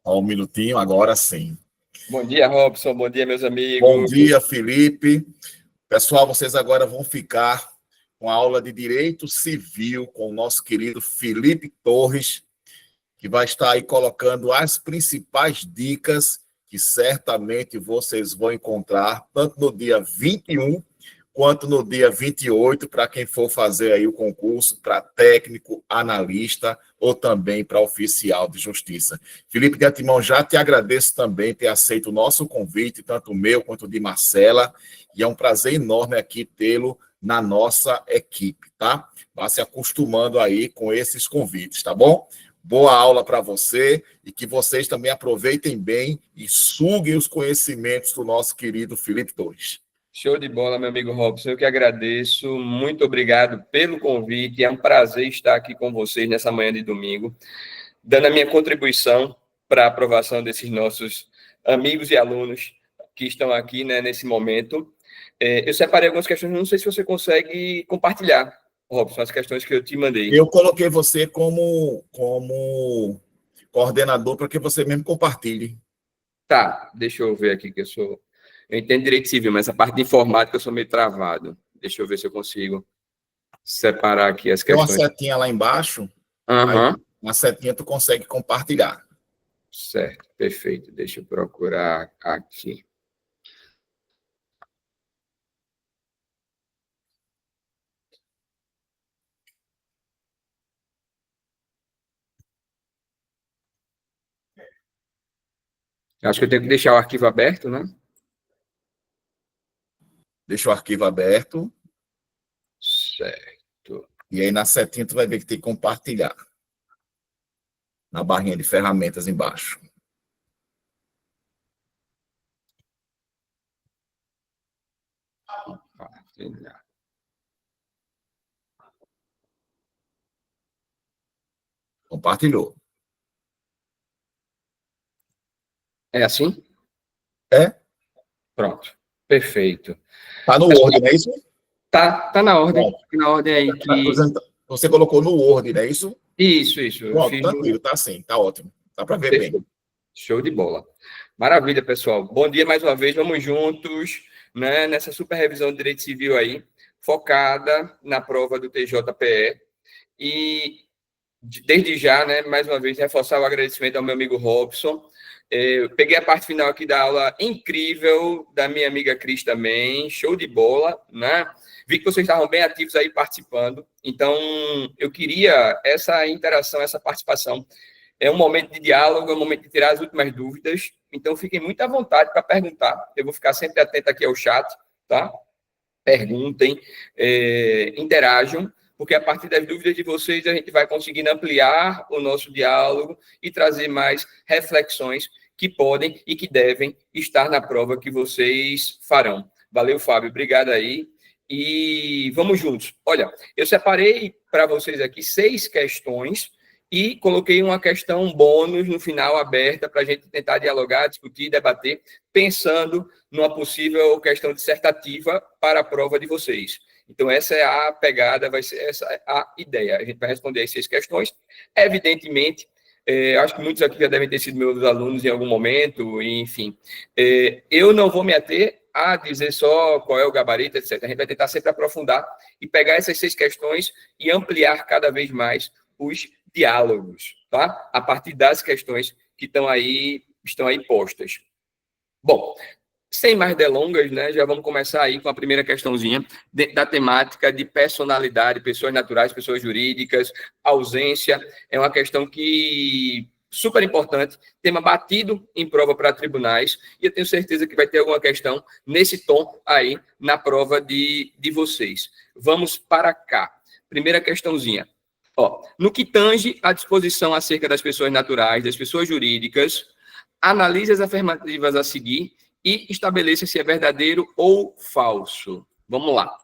Só um minutinho, agora sim. Bom dia, Robson. Bom dia, meus amigos. Bom dia, Felipe. Pessoal, vocês agora vão ficar com a aula de Direito Civil com o nosso querido Felipe Torres, que vai estar aí colocando as principais dicas que certamente vocês vão encontrar, tanto no dia 21 quanto no dia 28, para quem for fazer aí o concurso para técnico, analista ou também para oficial de justiça. Felipe, de antemão, já te agradeço também ter aceito o nosso convite, tanto o meu quanto o de Marcela, e é um prazer enorme aqui tê-lo na nossa equipe, tá? Vá se acostumando aí com esses convites, tá bom? Boa aula para você e que vocês também aproveitem bem e suguem os conhecimentos do nosso querido Felipe Torres. Show de bola, meu amigo Robson. Eu que agradeço. Muito obrigado pelo convite. É um prazer estar aqui com vocês nessa manhã de domingo, dando a minha contribuição para a aprovação desses nossos amigos e alunos que estão aqui, né, nesse momento. Eu separei algumas questões, não sei se você consegue compartilhar, Robson, as questões que eu te mandei. Eu coloquei você como coordenador para que você mesmo compartilhe. Tá, deixa eu ver aqui que eu entendo direito civil, mas essa parte de informática eu sou meio travado. Deixa eu ver se eu consigo separar aqui as questões. Tem uma setinha lá embaixo, Aham. uma setinha tu consegue compartilhar. Certo, perfeito. Deixa eu procurar aqui. Acho que eu tenho que deixar o arquivo aberto, né? Deixa o arquivo aberto. Certo. E aí na setinha tu vai ver que tem que compartilhar. Na barrinha de ferramentas embaixo. Compartilhar. Compartilhou. É assim? É? Pronto. Perfeito. Tá no Word, não é isso? Tá na ordem. Pronto. Na ordem aí que... Você colocou no Word, não é isso? Isso. Pronto, tranquilo, tá sim, tá ótimo. Dá para ver bem. Show de bola. Maravilha, pessoal. Bom dia mais uma vez. Vamos juntos, né, nessa super revisão de Direito Civil aí, focada na prova do TJPE. E desde já, né, mais uma vez, reforçar o agradecimento ao meu amigo Robson. Eu peguei a parte final aqui da aula incrível da minha amiga Cris também, show de bola, né? Vi que vocês estavam bem ativos aí participando, então eu queria essa interação, essa participação. É um momento de diálogo, é um momento de tirar as últimas dúvidas, então fiquem muito à vontade para perguntar. Eu vou ficar sempre atento aqui ao chat, tá? Perguntem, interajam, porque a partir das dúvidas de vocês a gente vai conseguindo ampliar o nosso diálogo e trazer mais reflexões que podem e que devem estar na prova que vocês farão. Valeu, Fábio, obrigado aí. E vamos juntos. Olha, eu separei para vocês aqui 6 questões e coloquei uma questão bônus no final aberta para a gente tentar dialogar, discutir, debater, pensando numa possível questão dissertativa para a prova de vocês. Então, essa é a pegada, vai ser essa a ideia. A gente vai responder as 6 questões. Evidentemente, acho que muitos aqui já devem ter sido meus alunos em algum momento, enfim. Eu não vou me ater a dizer só qual é o gabarito, etc. A gente vai tentar sempre aprofundar e pegar essas 6 questões e ampliar cada vez mais os diálogos, tá? A partir das questões que estão aí postas. Bom, sem mais delongas, né, já vamos começar aí com a primeira questãozinha da temática de personalidade, pessoas naturais, pessoas jurídicas, ausência. É uma questão que super importante, tema batido em prova para tribunais, e eu tenho certeza que vai ter alguma questão nesse tom aí na prova de vocês. Vamos para cá. Primeira questãozinha. No que tange à disposição acerca das pessoas naturais, das pessoas jurídicas, analise as afirmativas a seguir e estabeleça se é verdadeiro ou falso. Vamos lá.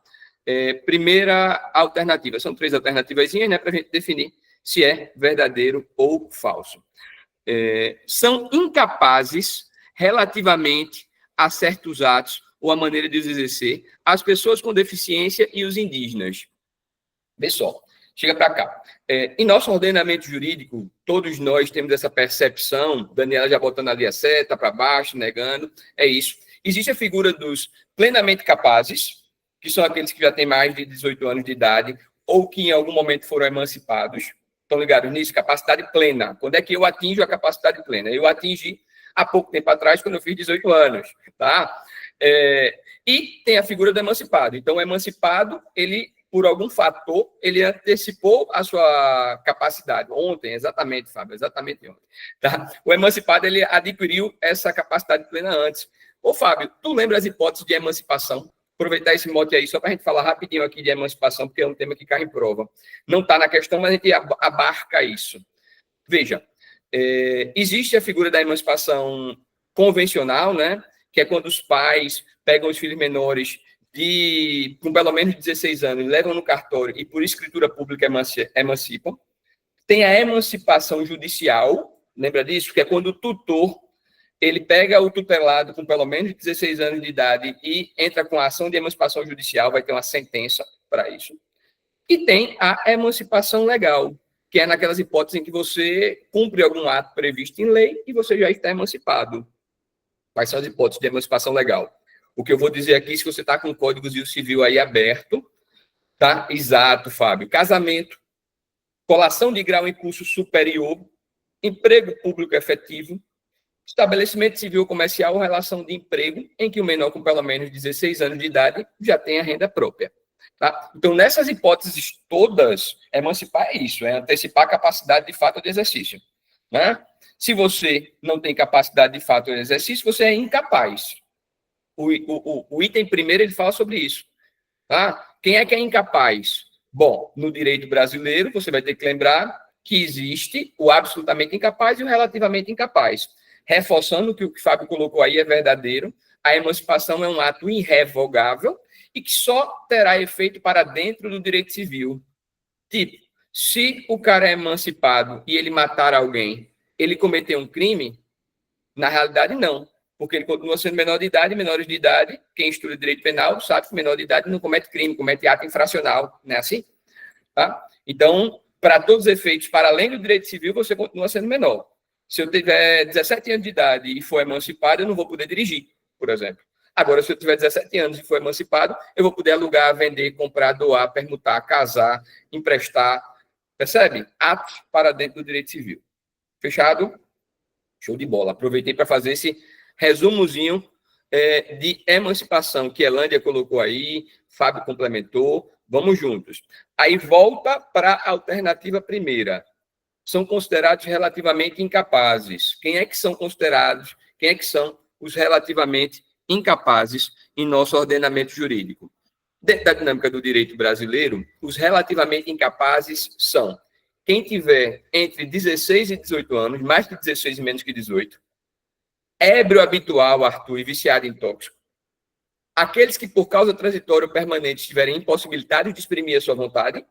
Primeira alternativa. São 3 alternativas, né, para a gente definir se é verdadeiro ou falso. São incapazes, relativamente a certos atos ou a maneira de os exercer, as pessoas com deficiência e os indígenas. Pessoal, Chega para cá. Em nosso ordenamento jurídico, todos nós temos essa percepção, Daniela já botando ali a seta para baixo, negando, é isso. Existe a figura dos plenamente capazes, que são aqueles que já têm mais de 18 anos de idade, ou que em algum momento foram emancipados. Estão ligados nisso? Capacidade plena. Quando é que eu atinjo a capacidade plena? Eu atingi há pouco tempo atrás, quando eu fiz 18 anos. Tá? E tem a figura do emancipado. Então, o emancipado, ele, por algum fator, ele antecipou a sua capacidade. Ontem, exatamente, Fábio, exatamente ontem. Tá? O emancipado, ele adquiriu essa capacidade plena antes. Ô, Fábio, tu lembra as hipóteses de emancipação? Aproveitar esse mote aí, só para a gente falar rapidinho aqui de emancipação, porque é um tema que cai em prova. Não está na questão, mas a gente abarca isso. Veja, existe a figura da emancipação convencional, né? Que é quando os pais pegam os filhos menores com pelo menos 16 anos, levam no cartório e por escritura pública emancipam. Tem a emancipação judicial, lembra disso? Que é quando o tutor ele pega o tutelado com pelo menos 16 anos de idade e entra com a ação de emancipação judicial, vai ter uma sentença para isso. E tem a emancipação legal, que é naquelas hipóteses em que você cumpre algum ato previsto em lei e você já está emancipado. Quais são as hipóteses de emancipação legal? O que eu vou dizer aqui, se você está com o Código Civil aí aberto, tá? Exato, Fábio. Casamento, colação de grau em curso superior, emprego público efetivo, estabelecimento civil ou comercial ou relação de emprego em que o menor com pelo menos 16 anos de idade já tem a renda própria. Tá? Então, nessas hipóteses todas, emancipar é isso, é antecipar a capacidade de fato de exercício. Né? Se você não tem capacidade de fato de exercício, você é incapaz. O item primeiro, ele fala sobre isso. Tá? Quem é que é incapaz? Bom, no direito brasileiro, você vai ter que lembrar que existe o absolutamente incapaz e o relativamente incapaz. Reforçando que o que o Fábio colocou aí é verdadeiro, a emancipação é um ato irrevogável e que só terá efeito para dentro do direito civil. Tipo, se o cara é emancipado e ele matar alguém, ele cometeu um crime? Na realidade, não, porque ele continua sendo menor de idade, menores de idade, quem estuda direito penal sabe que menor de idade não comete crime, comete ato infracional, não é assim? Tá? Então, para todos os efeitos, para além do direito civil, você continua sendo menor. Se eu tiver 17 anos de idade e for emancipado, eu não vou poder dirigir, por exemplo. Agora, se eu tiver 17 anos e for emancipado, eu vou poder alugar, vender, comprar, doar, permutar, casar, emprestar. Percebe? Atos para dentro do direito civil. Fechado? Show de bola. Aproveitei para fazer esse resumozinho de emancipação que Elândia colocou aí, Fábio complementou. Vamos juntos. Aí volta para a alternativa primeira. São considerados relativamente incapazes. Quem é que são considerados? Quem é que são os relativamente incapazes em nosso ordenamento jurídico? Dentro da dinâmica do direito brasileiro, os relativamente incapazes são quem tiver entre 16 e 18 anos, mais que 16 e menos que 18, ébrio habitual, Arthur, e viciado em tóxico, aqueles que por causa transitória ou permanente estiverem impossibilitados de exprimir a sua vontade,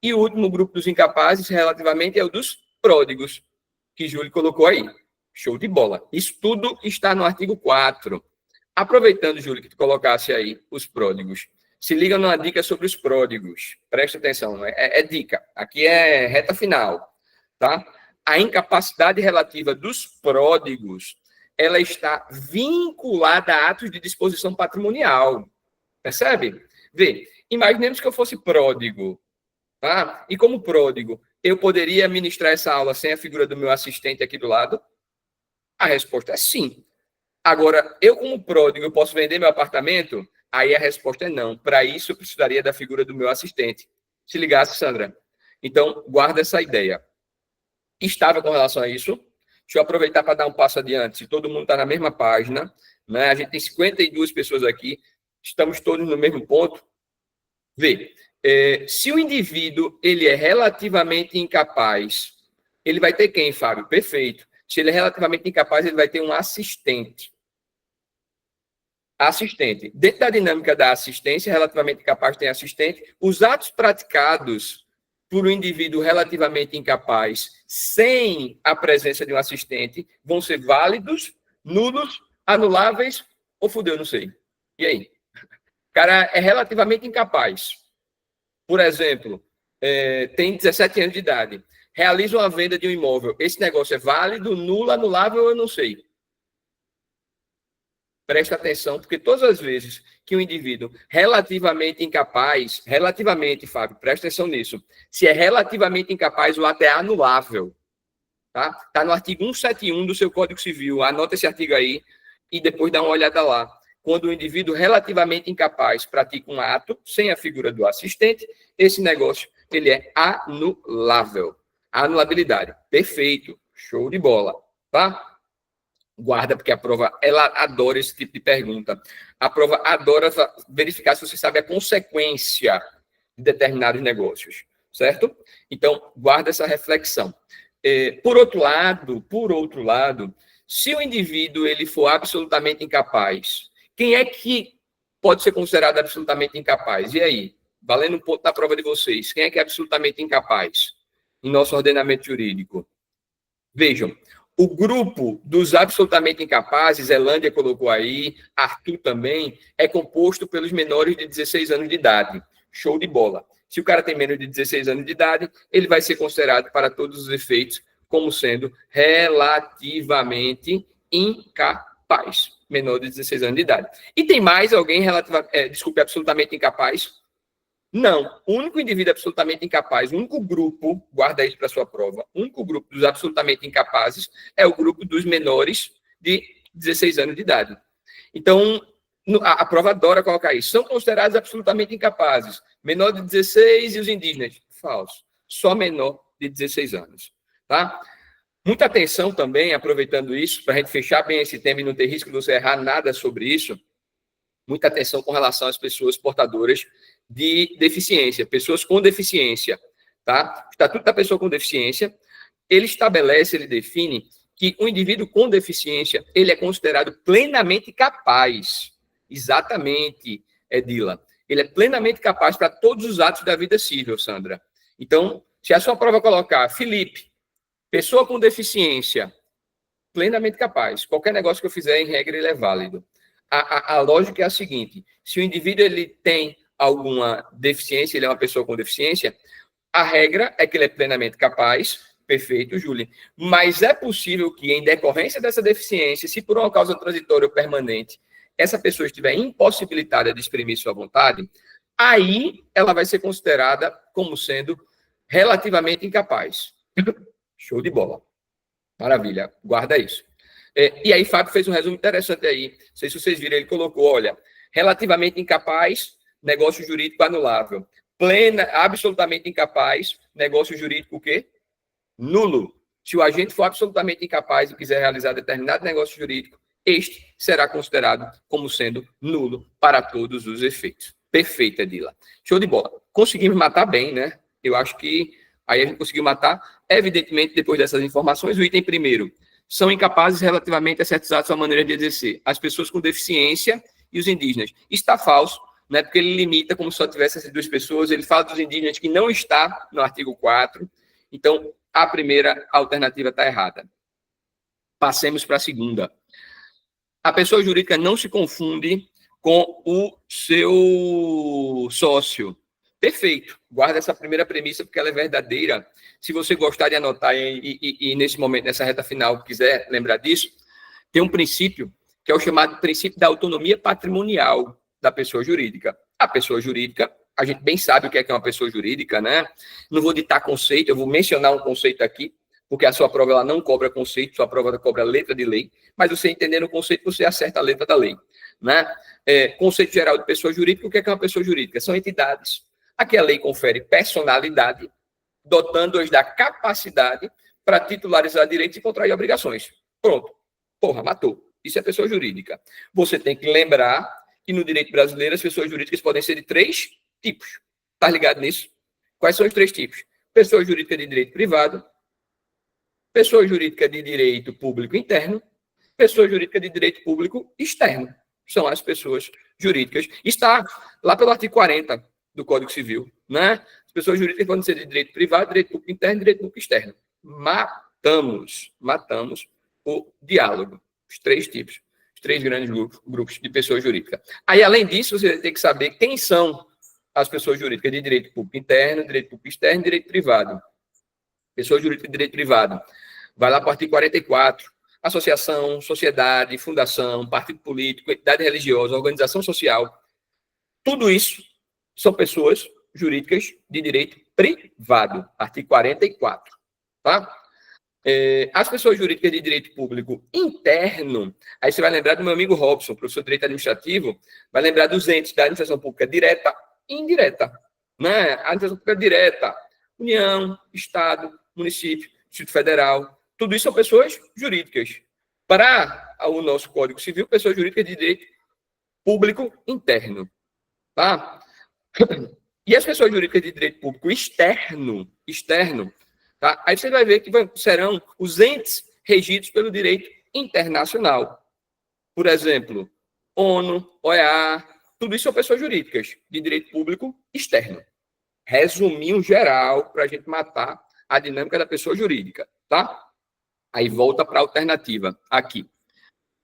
e o último grupo dos incapazes, relativamente, é o dos pródigos, que Júlio colocou aí. Show de bola. Isso tudo está no artigo 4. Aproveitando, Júlio, que tu colocasse aí os pródigos. Se liga numa dica sobre os pródigos. Presta atenção, é dica. Aqui é reta final. Tá? A incapacidade relativa dos pródigos, ela está vinculada a atos de disposição patrimonial. Percebe? Vê, imaginemos que eu fosse pródigo. Tá? E como pródigo, eu poderia ministrar essa aula sem a figura do meu assistente aqui do lado? A resposta é sim. Agora, eu como pródigo, eu posso vender meu apartamento? Aí a resposta é não. Para isso, eu precisaria da figura do meu assistente. Se ligasse, Sandra. Então, guarda essa ideia. Estava com relação a isso. Deixa eu aproveitar para dar um passo adiante. Se todo mundo está na mesma página, né? A gente tem 52 pessoas aqui, estamos todos no mesmo ponto. Vê, se o indivíduo ele é relativamente incapaz, ele vai ter quem, Fábio? Perfeito. Se ele é relativamente incapaz, ele vai ter um assistente. Assistente. Dentro da dinâmica da assistência, relativamente incapaz tem assistente. Os atos praticados por um indivíduo relativamente incapaz, sem a presença de um assistente, vão ser válidos, nulos, anuláveis ou fudeu, não sei. E aí? O cara é relativamente incapaz. Por exemplo, tem 17 anos de idade, realiza uma venda de um imóvel, esse negócio é válido, nulo, anulável, eu não sei. Presta atenção, porque todas as vezes que um indivíduo relativamente incapaz, relativamente, Fábio, presta atenção nisso, se é relativamente incapaz, o ato é anulável. Tá? Tá no artigo 171 do seu Código Civil, anota esse artigo aí e depois dá uma olhada lá. Quando o indivíduo relativamente incapaz pratica um ato sem a figura do assistente, esse negócio ele é anulável. Anulabilidade. Perfeito. Show de bola. Tá? Guarda, porque a prova, ela adora esse tipo de pergunta. A prova adora verificar se você sabe a consequência de determinados negócios, certo? Então, guarda essa reflexão. Por outro lado, se o indivíduo ele for absolutamente incapaz, quem é que pode ser considerado absolutamente incapaz? E aí? Valendo um ponto da prova de vocês. Quem é que é absolutamente incapaz em nosso ordenamento jurídico? Vejam, o grupo dos absolutamente incapazes, Elândia colocou aí, Arthur também, é composto pelos menores de 16 anos de idade. Show de bola. Se o cara tem menos de 16 anos de idade, ele vai ser considerado, para todos os efeitos, como sendo relativamente incapaz. Menor de 16 anos de idade. E tem mais alguém absolutamente incapaz? Não. O único indivíduo absolutamente incapaz, o único grupo, guarda isso para sua prova, o único grupo dos absolutamente incapazes é o grupo dos menores de 16 anos de idade. Então, a prova adora colocar isso. São considerados absolutamente incapazes. Menor de 16 e os indígenas. Falso. Só menor de 16 anos. Tá? Muita atenção também, aproveitando isso, para a gente fechar bem esse tema e não ter risco de você errar nada sobre isso. Muita atenção com relação às pessoas portadoras de deficiência, pessoas com deficiência. Tá? O Estatuto da Pessoa com Deficiência, ele estabelece, ele define que o indivíduo com deficiência, ele é considerado plenamente capaz. Exatamente, Edila. Ele é plenamente capaz para todos os atos da vida civil, Sandra. Então, se a sua prova colocar, Felipe, pessoa com deficiência, plenamente capaz. Qualquer negócio que eu fizer, em regra, ele é válido. A lógica é a seguinte, se o indivíduo ele tem alguma deficiência, ele é uma pessoa com deficiência, a regra é que ele é plenamente capaz. Perfeito, Júlia. Mas é possível que, em decorrência dessa deficiência, se por uma causa transitória ou permanente, essa pessoa estiver impossibilitada de exprimir sua vontade, aí ela vai ser considerada como sendo relativamente incapaz. Show de bola. Maravilha. Guarda isso. E aí, Fábio fez um resumo interessante aí. Não sei se vocês viram, ele colocou, olha, relativamente incapaz, negócio jurídico anulável. Absolutamente incapaz, negócio jurídico o quê? Nulo. Se o agente for absolutamente incapaz e quiser realizar determinado negócio jurídico, este será considerado como sendo nulo para todos os efeitos. Perfeito, Edila. Show de bola. Conseguimos matar bem, né? Eu acho que aí a gente conseguiu matar. Evidentemente, depois dessas informações, o item primeiro. São incapazes relativamente a certos atos ou maneira de exercer. As pessoas com deficiência e os indígenas. Está falso, né? Porque ele limita como se só tivesse essas duas pessoas. Ele fala dos indígenas que não está no artigo 4. Então, a primeira alternativa está errada. Passemos para a segunda. A pessoa jurídica não se confunde com o seu sócio. Perfeito. Guarda essa primeira premissa, porque ela é verdadeira. Se você gostar de anotar e nesse momento, nessa reta final, quiser lembrar disso, tem um princípio que é o chamado princípio da autonomia patrimonial da pessoa jurídica. A pessoa jurídica, a gente bem sabe o que é uma pessoa jurídica, né? Não vou ditar conceito, eu vou mencionar um conceito aqui, porque a sua prova ela não cobra conceito, sua prova cobra letra de lei, mas você entendendo o conceito, você acerta a letra da lei. Né? Conceito geral de pessoa jurídica, o que é uma pessoa jurídica? São entidades a que a lei confere personalidade, dotando-as da capacidade para titularizar direitos e contrair obrigações. Pronto. Porra, matou. Isso é pessoa jurídica. Você tem que lembrar que no direito brasileiro as pessoas jurídicas podem ser de 3 tipos. Tá ligado nisso? Quais são os 3 tipos? Pessoa jurídica de direito privado, pessoa jurídica de direito público interno, pessoa jurídica de direito público externo. São as pessoas jurídicas. Está lá pelo artigo 40 do Código Civil. Né? As pessoas jurídicas podem ser de direito privado, direito público interno e direito público externo. Matamos o diálogo. Os 3 tipos. Os 3 grandes grupos de pessoa jurídica. Aí, além disso, você tem que saber quem são as pessoas jurídicas de direito público interno, direito público externo e direito privado. Pessoa jurídica de direito privado. Vai lá para o artigo 44. Associação, sociedade, fundação, partido político, entidade religiosa, organização social. Tudo isso são pessoas jurídicas de direito privado. Artigo 44. Tá? As pessoas jurídicas de direito público interno, aí você vai lembrar do meu amigo Robson, professor de direito administrativo, vai lembrar dos entes da administração pública direta e indireta. Né? A administração pública direta, União, Estado, município, Distrito Federal, tudo isso são pessoas jurídicas. Para o nosso Código Civil, pessoas jurídicas de direito público interno. Tá? E as pessoas jurídicas de direito público externo, tá? Aí você vai ver que serão os entes regidos pelo direito internacional. Por exemplo, ONU, OEA, tudo isso são pessoas jurídicas de direito público externo. Resuminho geral para a gente matar a dinâmica da pessoa jurídica, tá? Aí volta para a alternativa aqui.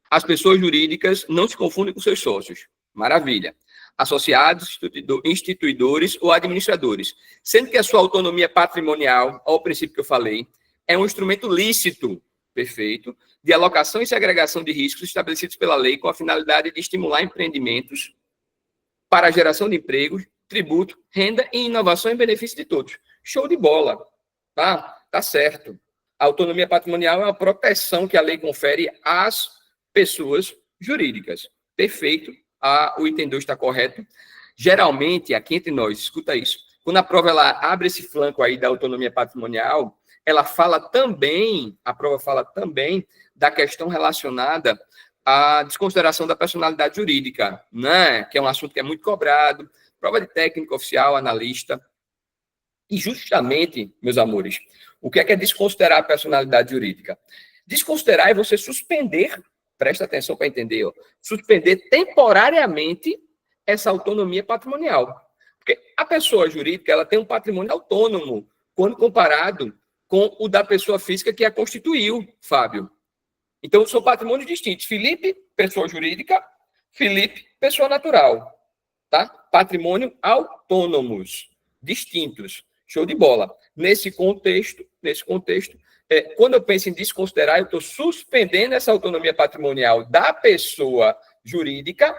As pessoas jurídicas não se confundem com seus sócios. Maravilha. Associados, instituidores ou administradores, sendo que a sua autonomia patrimonial, ao princípio que eu falei, é um instrumento lícito, perfeito, de alocação e segregação de riscos estabelecidos pela lei com a finalidade de estimular empreendimentos para a geração de empregos, tributo, renda e inovação em benefício de todos. Show de bola, tá? Tá certo. A autonomia patrimonial é uma proteção que a lei confere às pessoas jurídicas. Perfeito. O item 2 está correto. Geralmente, aqui entre nós, escuta isso, quando a prova ela abre esse flanco aí da autonomia patrimonial, ela fala também, a prova fala também da questão relacionada à desconsideração da personalidade jurídica, né? Que é um assunto que é muito cobrado, prova de técnico oficial, analista. E justamente, meus amores, o que é desconsiderar a personalidade jurídica? Desconsiderar é você suspender, presta atenção para entender, ó, suspender temporariamente essa autonomia patrimonial. Porque a pessoa jurídica ela tem um patrimônio autônomo quando comparado com o da pessoa física que a constituiu, Fábio. Então, são patrimônios distintos. Felipe, pessoa jurídica, Felipe, pessoa natural. Tá? Patrimônio autônomos, distintos. Show de bola. Nesse contexto, quando eu penso em desconsiderar, eu estou suspendendo essa autonomia patrimonial da pessoa jurídica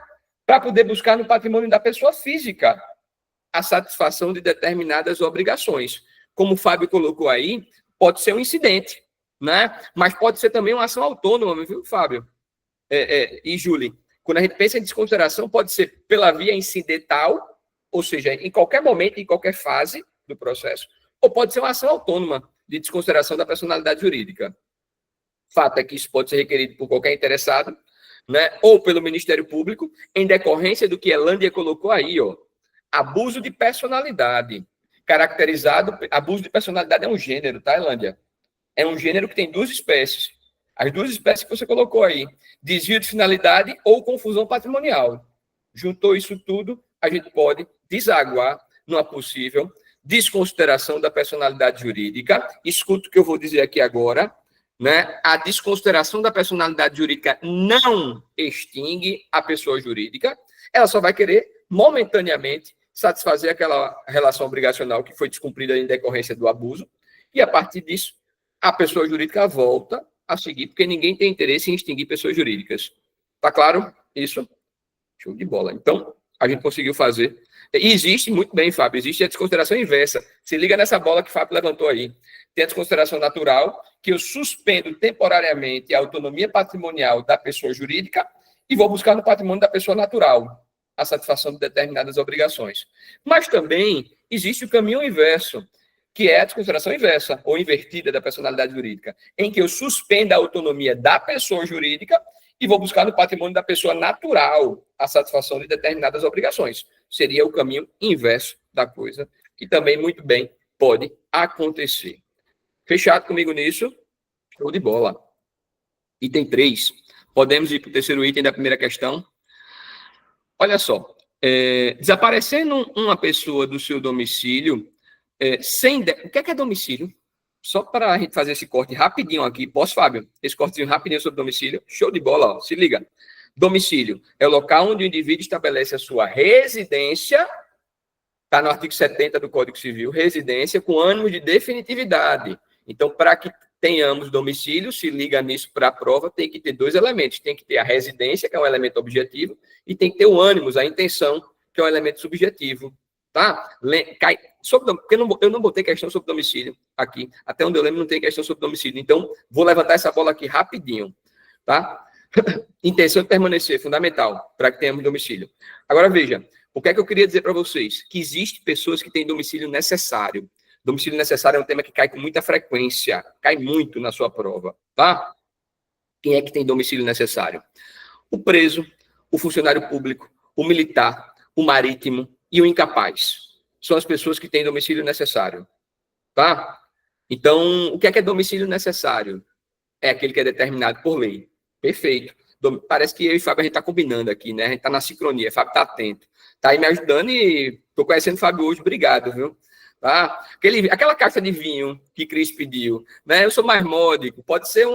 para poder buscar no patrimônio da pessoa física a satisfação de determinadas obrigações. Como o Fábio colocou aí, pode ser um incidente, né? Mas pode ser também uma ação autônoma, viu, Fábio? E Júlia, quando a gente pensa em desconsideração, pode ser pela via incidental, ou seja, em qualquer momento, em qualquer fase do processo, ou pode ser uma ação autônoma de desconsideração da personalidade jurídica. Fato é que isso pode ser requerido por qualquer interessado, né, ou pelo Ministério Público, em decorrência do que Elândia colocou aí, ó, abuso de personalidade, caracterizado, abuso de personalidade é um gênero, tá, Elândia? É um gênero que tem duas espécies. As duas espécies que você colocou aí, desvio de finalidade ou confusão patrimonial. Juntou isso tudo, a gente pode desaguar numa possível desconsideração da personalidade jurídica. Escuta o que eu vou dizer aqui agora, né? A desconsideração da personalidade jurídica não extingue a pessoa jurídica, ela só vai querer momentaneamente satisfazer aquela relação obrigacional que foi descumprida em decorrência do abuso, e a partir disso, a pessoa jurídica volta a seguir, porque ninguém tem interesse em extinguir pessoas jurídicas. Tá claro? Isso? Show de bola. Então, a gente conseguiu fazer. E existe, muito bem, Fábio, existe a desconsideração inversa. Se liga nessa bola que o Fábio levantou aí. Tem a desconsideração natural, que eu suspendo temporariamente a autonomia patrimonial da pessoa jurídica e vou buscar no patrimônio da pessoa natural a satisfação de determinadas obrigações. Mas também existe o caminho inverso, que é a desconsideração inversa, ou invertida da personalidade jurídica, em que eu suspendo a autonomia da pessoa jurídica e vou buscar no patrimônio da pessoa natural a satisfação de determinadas obrigações. Seria o caminho inverso da coisa, que também muito bem pode acontecer. Fechado comigo nisso? Show de bola. Item 3. Podemos ir para o terceiro item da primeira questão. Olha só. Desaparecendo uma pessoa do seu domicílio, o que é domicílio? Só para a gente fazer esse corte rapidinho aqui. Posso, Fábio? Esse cortezinho rapidinho sobre domicílio. Show de bola, ó. Se liga. Domicílio é o local onde o indivíduo estabelece a sua residência Está no artigo 70 do Código Civil, residência com ânimo de definitividade. Então, para que tenhamos domicílio, se liga nisso para a prova, tem que ter 2 elementos. Tem que ter a residência, que é um elemento objetivo, e tem que ter o ânimos, a intenção, que é um elemento subjetivo. Tá? Porque eu não botei questão sobre domicílio aqui. Até onde eu lembro, não tem questão sobre domicílio. Então, vou levantar essa bola aqui rapidinho. Tá? Intenção de permanecer, fundamental, para que tenhamos domicílio. Agora, veja, o que é que eu queria dizer para vocês? Que existem pessoas que têm domicílio necessário. Domicílio necessário é um tema que cai com muita frequência, cai muito na sua prova, tá? Quem é que tem domicílio necessário? O preso, o funcionário público, o militar, o marítimo e o incapaz. São as pessoas que têm domicílio necessário, tá? Então, o que é domicílio necessário? É aquele que é determinado por lei. Perfeito. Parece que eu e o Fábio, a gente está combinando aqui, né? A gente está na sincronia, o Fábio está atento. Está aí me ajudando e estou conhecendo o Fábio hoje, obrigado, viu? Tá? Aquela caixa de vinho que Cris pediu, né? Eu sou mais módico, pode ser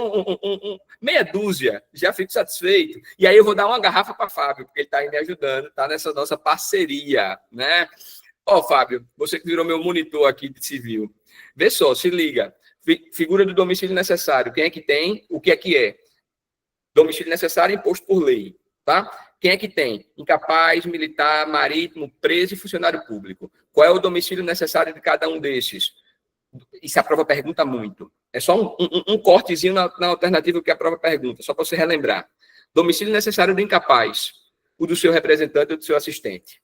meia dúzia, já fico satisfeito. E aí eu vou dar uma garrafa para Fábio, porque ele está aí me ajudando, tá nessa nossa parceria, né? Ó, Fábio, você que virou meu monitor aqui de civil. Vê só, se liga. Figura do domicílio necessário. Quem é que tem? O que é? Domicílio necessário imposto por lei, tá? Quem é que tem? Incapaz, militar, marítimo, preso e funcionário público. Qual é o domicílio necessário de cada um desses? Isso a prova pergunta muito. É só um cortezinho na alternativa que a prova pergunta, só para você relembrar. Domicílio necessário do incapaz, o do seu representante ou do seu assistente.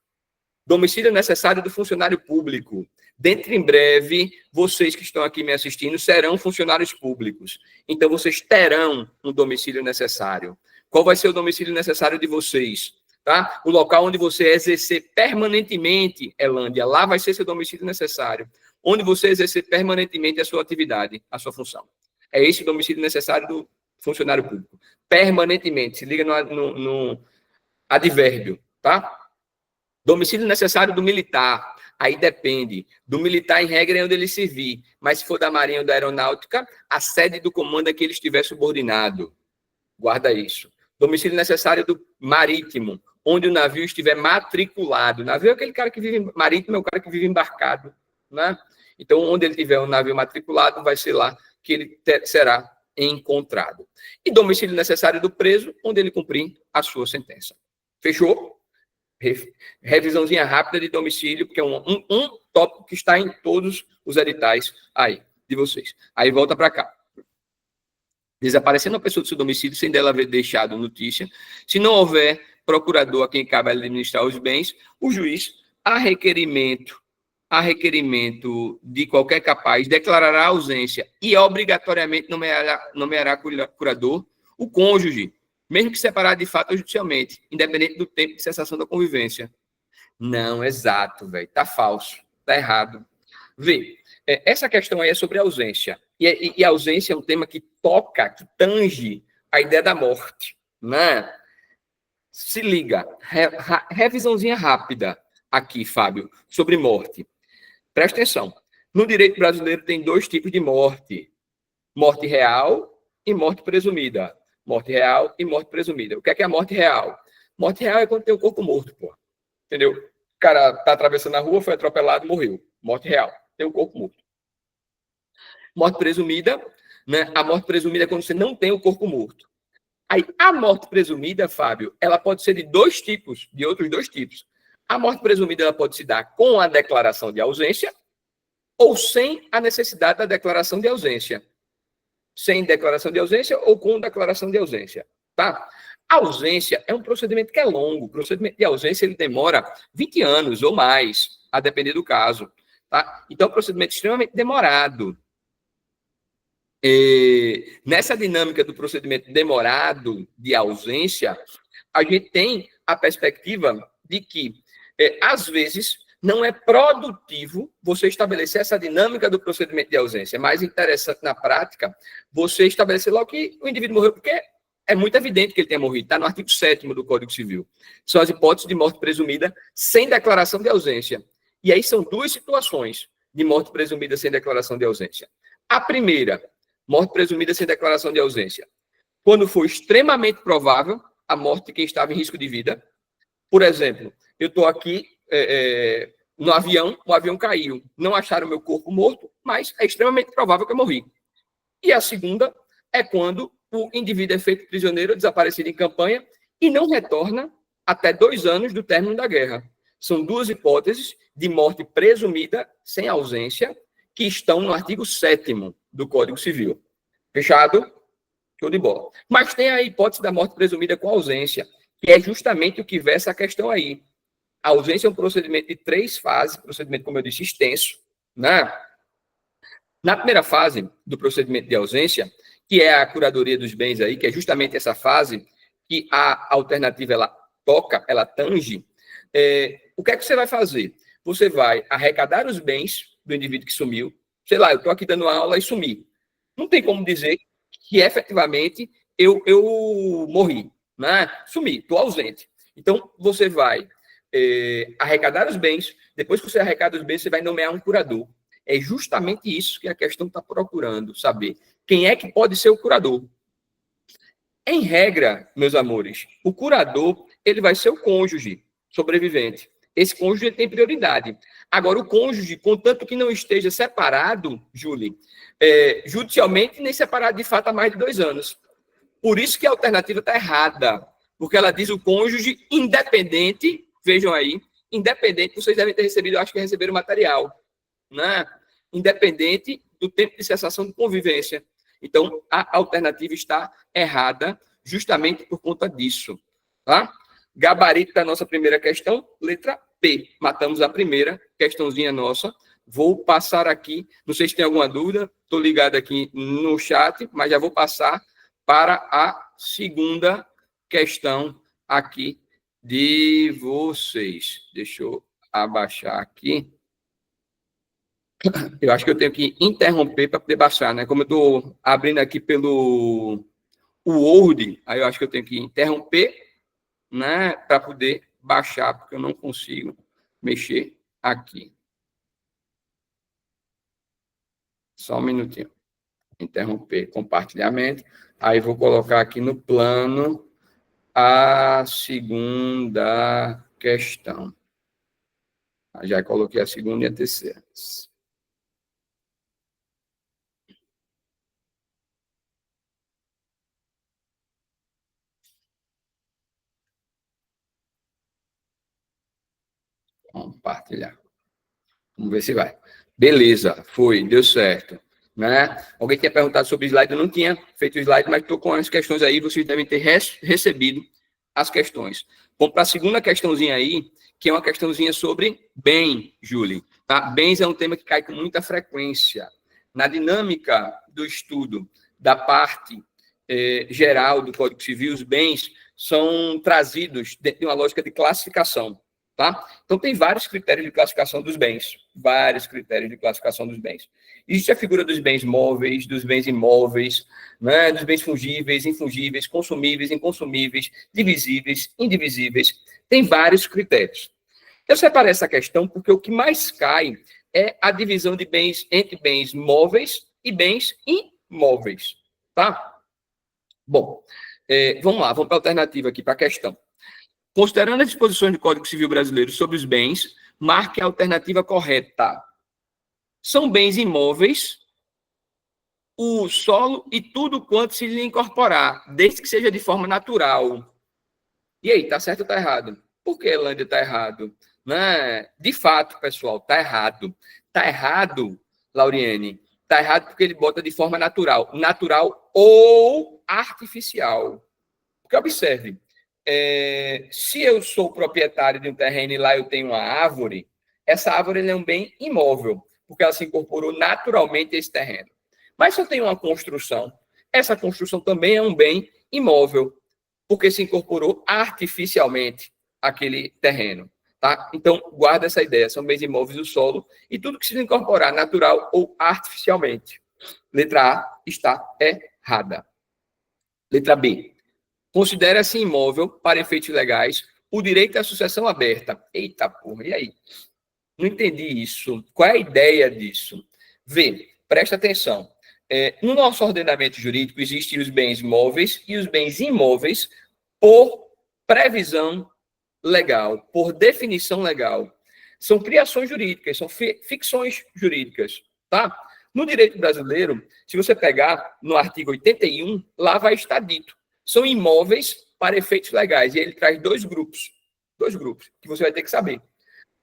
Domicílio necessário do funcionário público. Dentro em breve, vocês que estão aqui me assistindo serão funcionários públicos. Então, vocês terão um domicílio necessário. Qual vai ser o domicílio necessário de vocês? Tá? O local onde você exercer permanentemente, Elândia, lá vai ser seu domicílio necessário. Onde você exercer permanentemente a sua atividade, a sua função. É esse o domicílio necessário do funcionário público. Permanentemente. Se liga no advérbio, tá? Domicílio necessário do militar. Aí depende. Do militar, em regra, é onde ele servir. Mas se for da Marinha ou da Aeronáutica, a sede do comando é que ele estiver subordinado. Guarda isso. Domicílio necessário do marítimo, onde o navio estiver matriculado. O navio é aquele cara que vive marítimo, é o cara que vive embarcado, né? Então, onde ele tiver um navio matriculado, vai ser lá que ele será encontrado. E domicílio necessário do preso, onde ele cumprir a sua sentença. Fechou? Revisãozinha rápida de domicílio, porque é um tópico que está em todos os editais aí, de vocês. Aí volta para cá. Desaparecendo a pessoa do seu domicílio sem dela haver deixado notícia, se não houver procurador a quem cabe administrar os bens, o juiz, a requerimento de qualquer capaz, declarará a ausência e obrigatoriamente nomeará curador o cônjuge, mesmo que separado de fato ou judicialmente, independente do tempo de cessação da convivência. Não, exato, velho. Tá falso. Tá errado. Vê, essa questão aí é sobre ausência. E a ausência é um tema que toca, que tange a ideia da morte, né? Se liga. Revisãozinha rápida aqui, Fábio, sobre morte. Presta atenção. No direito brasileiro tem 2 tipos de morte. Morte real e morte presumida. Morte real e morte presumida. O que é a morte real? Morte real é quando tem o corpo morto, pô. Entendeu? O cara tá atravessando a rua, foi atropelado, morreu. Morte real. Tem o corpo morto. Morte presumida, né? A morte presumida é quando você não tem o corpo morto. Aí, a morte presumida, Fábio, ela pode ser de 2 tipos, de outros 2 tipos. A morte presumida, ela pode se dar com a declaração de ausência ou sem a necessidade da declaração de ausência. Sem declaração de ausência ou com declaração de ausência, tá? A ausência é um procedimento que é longo. O procedimento de ausência, ele demora 20 anos ou mais, a depender do caso, tá? Então, é um procedimento extremamente demorado. Nessa dinâmica do procedimento demorado de ausência, a gente tem a perspectiva de que, às vezes, não é produtivo você estabelecer essa dinâmica do procedimento de ausência. É mais interessante, na prática, você estabelecer logo que o indivíduo morreu, porque é muito evidente que ele tenha morrido. Está no artigo 7º do Código Civil. São as hipóteses de morte presumida sem declaração de ausência. E aí são 2 situações de morte presumida sem declaração de ausência. A primeira, morte presumida sem declaração de ausência. Quando for extremamente provável a morte de quem estava em risco de vida. Por exemplo, eu estou aqui no avião, o avião caiu. Não acharam meu corpo morto, mas é extremamente provável que eu morri. E a segunda é quando o indivíduo é feito prisioneiro, desaparecido em campanha, e não retorna até 2 anos do término da guerra. São 2 hipóteses de morte presumida sem ausência que estão no artigo 7º do Código Civil. Fechado? Show de bola. Mas tem a hipótese da morte presumida com ausência, que é justamente o que versa a questão aí. A ausência é um procedimento de 3 fases, procedimento, como eu disse, extenso, né? Na primeira fase do procedimento de ausência, que é a curadoria dos bens aí, que é justamente essa fase que a alternativa ela toca, ela tange, o que é que você vai fazer? Você vai arrecadar os bens do indivíduo que sumiu. Sei lá, eu estou aqui dando aula e sumi. Não tem como dizer que efetivamente eu morri, né? Sumi, estou ausente. Então, você vai arrecadar os bens. Depois que você arrecada os bens, você vai nomear um curador. É justamente isso que a questão está procurando saber. Quem é que pode ser o curador? Em regra, meus amores, o curador ele vai ser o cônjuge sobrevivente. Esse cônjuge tem prioridade. Agora, o cônjuge, contanto que não esteja separado, Júlia, judicialmente nem separado de fato há mais de 2 anos. Por isso que a alternativa está errada, porque ela diz o cônjuge independente, vejam aí, independente, vocês devem ter recebido, eu acho que receberam o material, né? Independente do tempo de cessação de convivência. Então, a alternativa está errada justamente por conta disso. Tá? Gabarito da nossa primeira questão, letra P. Matamos a primeira questãozinha nossa. Vou passar aqui, não sei se tem alguma dúvida, estou ligado aqui no chat, mas já vou passar para a segunda questão aqui de vocês. Deixa eu abaixar aqui. Eu acho que eu tenho que interromper para poder baixar, né? Como eu estou abrindo aqui pelo Word, aí eu acho que eu tenho que interromper, né? Para poder baixar, porque eu não consigo mexer aqui. Só um minutinho. Interromper compartilhamento. Aí vou colocar aqui no plano a segunda questão. Já coloquei a segunda e a terceira. Compartilhar. Vamos ver se vai. Beleza, foi, deu certo. Né? Alguém tinha perguntado sobre o slide, eu não tinha feito o slide, mas estou com as questões aí, vocês devem ter recebido as questões. Vamos para a segunda questãozinha aí, que é uma questãozinha sobre bem, Julie. Tá? Bens é um tema que cai com muita frequência. Na dinâmica do estudo da parte geral do Código Civil, os bens são trazidos dentro de uma lógica de classificação. Tá? Então, tem vários critérios de classificação dos bens. Vários critérios de classificação dos bens. Existe a figura dos bens móveis, dos bens imóveis, né? Dos bens fungíveis, infungíveis, consumíveis, inconsumíveis, divisíveis, indivisíveis. Tem vários critérios. Eu separei essa questão porque o que mais cai é a divisão de bens entre bens móveis e bens imóveis. Tá? Bom, vamos lá, vamos para a alternativa aqui, para a questão. Considerando as disposições do Código Civil Brasileiro sobre os bens, marque a alternativa correta. São bens imóveis, o solo e tudo quanto se lhe incorporar, desde que seja de forma natural. E aí, tá certo ou tá errado? Por que, Elândia, tá errado? Né? De fato, pessoal, tá errado. Tá errado, Lauriane. Tá errado porque ele bota de forma natural. Natural ou artificial. Porque observe, se eu sou proprietário de um terreno e lá eu tenho uma árvore, essa árvore é um bem imóvel, porque ela se incorporou naturalmente a esse terreno. Mas se eu tenho uma construção, essa construção também é um bem imóvel, porque se incorporou artificialmente àquele terreno. Tá? Então, guarda essa ideia, são bens imóveis do solo e tudo que se incorporar natural ou artificialmente. Letra A está errada. Letra B. Considera-se imóvel, para efeitos legais, o direito à sucessão aberta. Eita porra, e aí? Não entendi isso. Qual é a ideia disso? Vê, presta atenção. No nosso ordenamento jurídico, existem os bens móveis e os bens imóveis por previsão legal, por definição legal. são criações jurídicas, são ficções jurídicas, tá? No direito brasileiro, se você pegar no artigo 81, lá vai estar dito, são imóveis para efeitos legais, e ele traz dois grupos, que você vai ter que saber.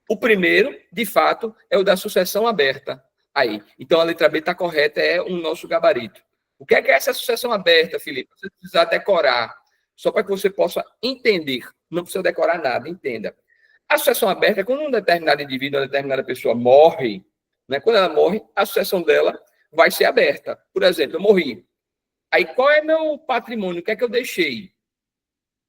O primeiro, de fato, é o da sucessão aberta. Aí, então a letra B está correta, é o nosso gabarito. O que é essa sucessão aberta, Felipe? Você precisa decorar, só para que você possa entender. Não precisa decorar nada, entenda. A sucessão aberta é quando um determinado indivíduo, uma determinada pessoa morre, né? Quando ela morre, a sucessão dela vai ser aberta. Por exemplo, eu morri. Aí, qual é meu patrimônio? O que é que eu deixei?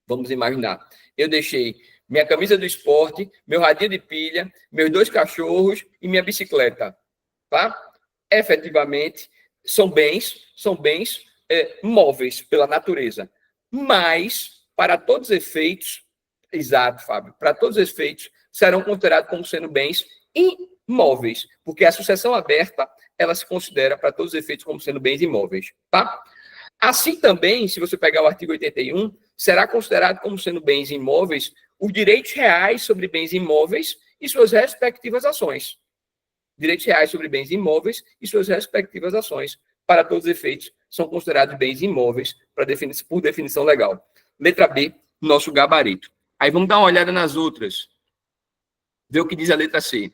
Vamos imaginar. Eu deixei minha camisa do esporte, meu radinho de pilha, meus 2 cachorros e minha bicicleta. Tá? Efetivamente, são bens móveis pela natureza. Mas, para todos os efeitos, exato, Fábio, para todos os efeitos, serão considerados como sendo bens imóveis, porque a sucessão aberta, ela se considera, para todos os efeitos, como sendo bens imóveis. Tá? Assim também, se você pegar o artigo 81, será considerado como sendo bens imóveis os direitos reais sobre bens imóveis e suas respectivas ações. Direitos reais sobre bens imóveis e suas respectivas ações, para todos os efeitos, são considerados bens imóveis por definição legal. Letra B, nosso gabarito. Aí vamos dar uma olhada nas outras. Ver o que diz a letra C.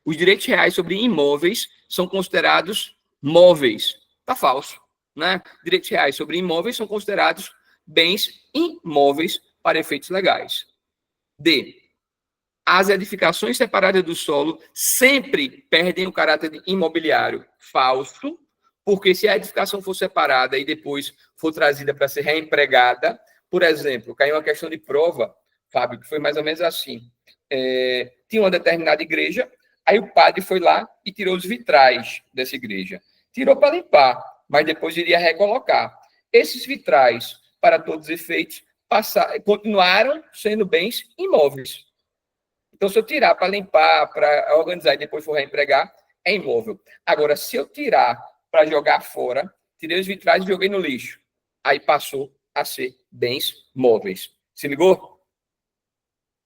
Os direitos reais sobre imóveis são considerados móveis. Está falso, né? Direitos reais sobre imóveis são considerados bens imóveis para efeitos legais. D. As edificações separadas do solo sempre perdem o caráter imobiliário. Falso, porque se a edificação for separada e depois for trazida para ser reempregada, por exemplo, caiu uma questão de prova, Fábio, que foi mais ou menos assim. Tinha uma determinada igreja, aí o padre foi lá e tirou os vitrais dessa igreja. Tirou para limpar, mas depois iria recolocar. Esses vitrais, para todos os efeitos, continuaram sendo bens imóveis. Então, se eu tirar para limpar, para organizar e depois for reempregar, é imóvel. Agora, se eu tirar para jogar fora, tirei os vitrais e joguei no lixo, aí passou a ser bens móveis. Se ligou?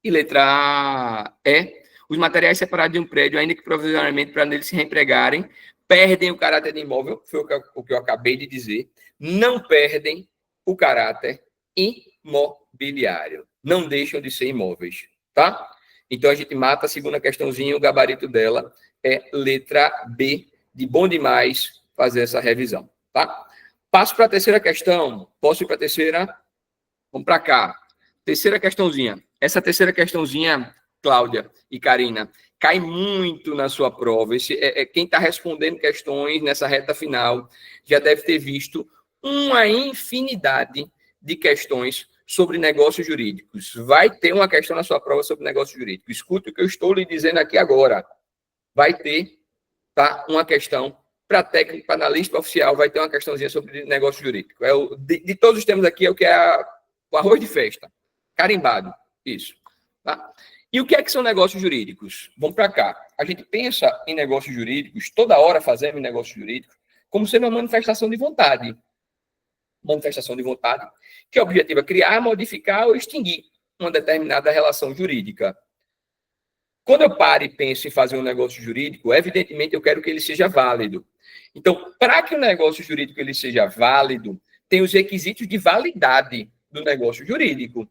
E letra E. Os materiais separados de um prédio, ainda que provisoriamente para neles se reempregarem, perdem o caráter de imóvel, foi o que eu acabei de dizer, não perdem o caráter imobiliário. Não deixam de ser imóveis, tá? Então, a gente mata a segunda questãozinha, o gabarito dela é letra B, de bom demais fazer essa revisão, tá? Passo para a terceira questão. Posso ir para a terceira? Vamos para cá. Terceira questãozinha. Essa terceira questãozinha, Cláudia e Karina, cai muito na sua prova. Quem está respondendo questões nessa reta final já deve ter visto uma infinidade de questões sobre negócios jurídicos. Vai ter uma questão na sua prova sobre negócio jurídico. Escute o que eu estou lhe dizendo aqui agora. Vai ter, tá, uma questão para técnico, para analista oficial, vai ter uma questãozinha sobre negócio jurídico. De todos os temas aqui, é o que é o arroz de festa. Carimbado. Isso. Tá? E o que são negócios jurídicos? Vamos para cá. A gente pensa em negócios jurídicos, toda hora fazemos negócios jurídicos, como sendo uma manifestação de vontade. Manifestação de vontade, que objetiva criar, modificar ou extinguir uma determinada relação jurídica. Quando eu paro e penso em fazer um negócio jurídico, evidentemente eu quero que ele seja válido. Então, para que o negócio jurídico ele seja válido, tem os requisitos de validade do negócio jurídico.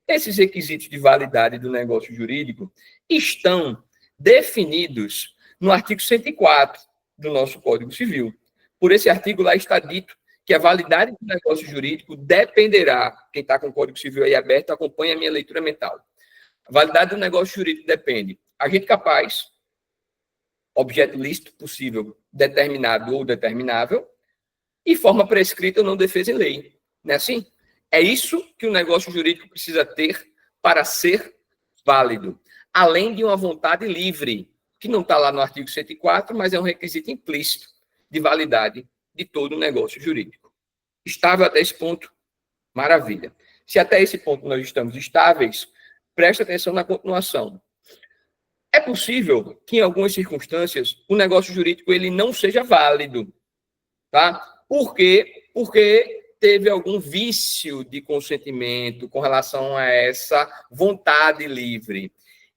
Esses requisitos de validade do negócio jurídico estão definidos no artigo 104 do nosso Código Civil. Por esse artigo lá está dito que a validade do negócio jurídico dependerá, quem está com o Código Civil aí aberto, acompanha a minha leitura mental. A validade do negócio jurídico depende agente capaz, objeto lícito possível, determinado ou determinável, e forma prescrita ou não defesa em lei. Não é assim? É isso que o negócio jurídico precisa ter para ser válido, além de uma vontade livre, que não está lá no artigo 104, mas é um requisito implícito de validade de todo o negócio jurídico. Estável até esse ponto? Maravilha. Se até esse ponto nós estamos estáveis, preste atenção na continuação. É possível que, em algumas circunstâncias, o negócio jurídico ele não seja válido. Tá? Por quê? Porque teve algum vício de consentimento com relação a essa vontade livre.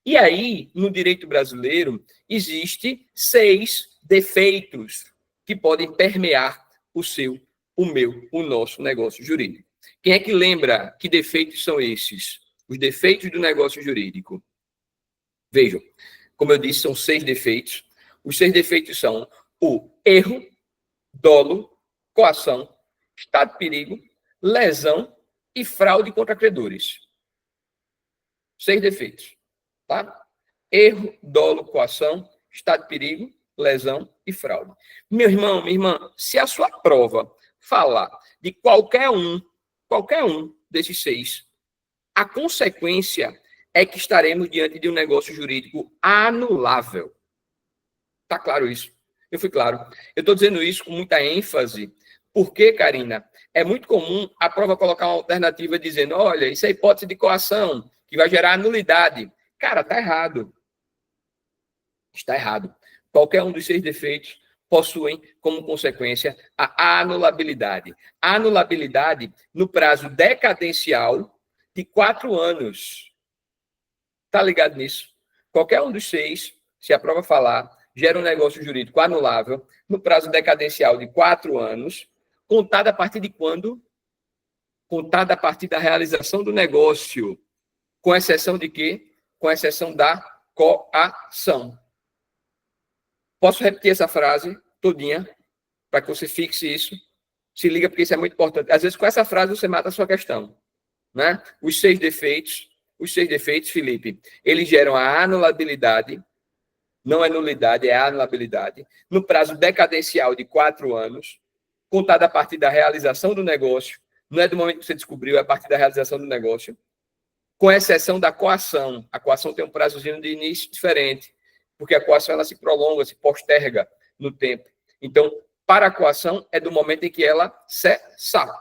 E aí, no direito brasileiro, existe 6 defeitos que podem permear o seu, o meu, o nosso negócio jurídico. Quem é que lembra que defeitos são esses? Os defeitos do negócio jurídico. Vejam, como eu disse, são 6 defeitos. Os 6 defeitos são o erro, dolo, coação, estado de perigo, lesão e fraude contra credores. 6 defeitos. Tá? Erro, dolo, coação, estado de perigo, lesão e fraude. Meu irmão, minha irmã, se a sua prova falar de qualquer um desses 6, a consequência é que estaremos diante de um negócio jurídico anulável. Tá claro isso? Eu fui claro. Eu estou dizendo isso com muita ênfase, porque, Karina, é muito comum a prova colocar uma alternativa dizendo, olha, isso é hipótese de coação, que vai gerar nulidade. Cara, tá errado. Está errado. Qualquer um dos 6 defeitos possuem como consequência a anulabilidade. A anulabilidade no prazo decadencial de 4 anos. Tá ligado nisso? Qualquer um dos 6, se a prova falar, gera um negócio jurídico anulável no prazo decadencial de 4 anos, contado a partir de quando? Contado a partir da realização do negócio. Com exceção de quê? Com exceção da coação. Posso repetir essa frase todinha para que você fixe isso? Se liga, porque isso é muito importante. Às vezes, com essa frase, você mata a sua questão. Né? Os 6 defeitos, Felipe, eles geram a anulabilidade, não é nulidade, é anulabilidade, no prazo decadencial de 4 anos, contado a partir da realização do negócio, não é do momento que você descobriu, é a partir da realização do negócio, com exceção da coação. A coação tem um prazozinho de início diferente, porque a coação ela se prolonga, se posterga no tempo. Então, para a coação, é do momento em que ela cessar.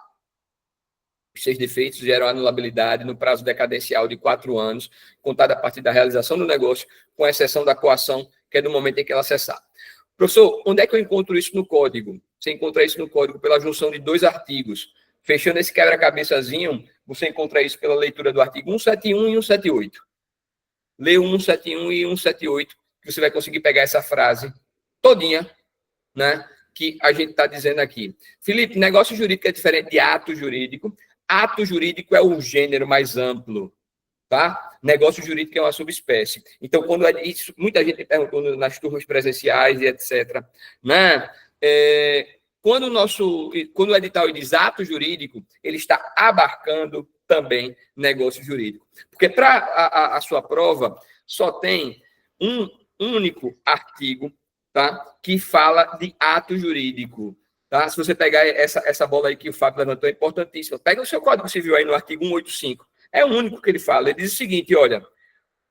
Os 6 defeitos geram anulabilidade no prazo decadencial de 4 anos, contado a partir da realização do negócio, com exceção da coação, que é do momento em que ela cessar. Professor, onde é que eu encontro isso no código? Você encontra isso no código pela junção de 2 artigos. Fechando esse quebra-cabeçazinho, você encontra isso pela leitura do artigo 171 e 178. Lê o 171 e 178, que você vai conseguir pegar essa frase todinha, né, que a gente está dizendo aqui. Felipe, negócio jurídico é diferente de ato jurídico. Ato jurídico é o gênero mais amplo, tá? Negócio jurídico é uma subespécie. Então, quando isso, muita gente perguntou nas turmas presenciais e etc., né? Quando o edital diz ato jurídico, ele está abarcando também negócio jurídico. Porque para a sua prova, só tem um único artigo, tá, que fala de ato jurídico. Tá? Se você pegar essa bola aí que o Fábio levantou, é importantíssima. Pega o seu Código Civil aí no artigo 185. É o único que ele fala. Ele diz o seguinte, olha,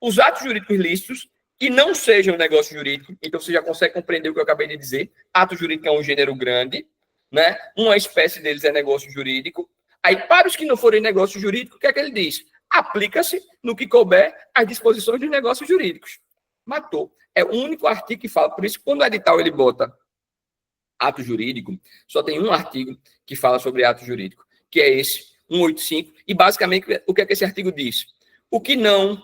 os atos jurídicos lícitos que não sejam negócio jurídico, então você já consegue compreender o que eu acabei de dizer. Ato jurídico é um gênero grande, né? Uma espécie deles é negócio jurídico. Aí, para os que não forem negócio jurídico, o que é que ele diz? Aplica-se no que couber as disposições dos negócios jurídicos. Matou. É o único artigo que fala. Por isso, quando o edital ele bota ato jurídico, só tem um artigo que fala sobre ato jurídico, que é esse, 185. E, basicamente, o que é que esse artigo diz? O que não...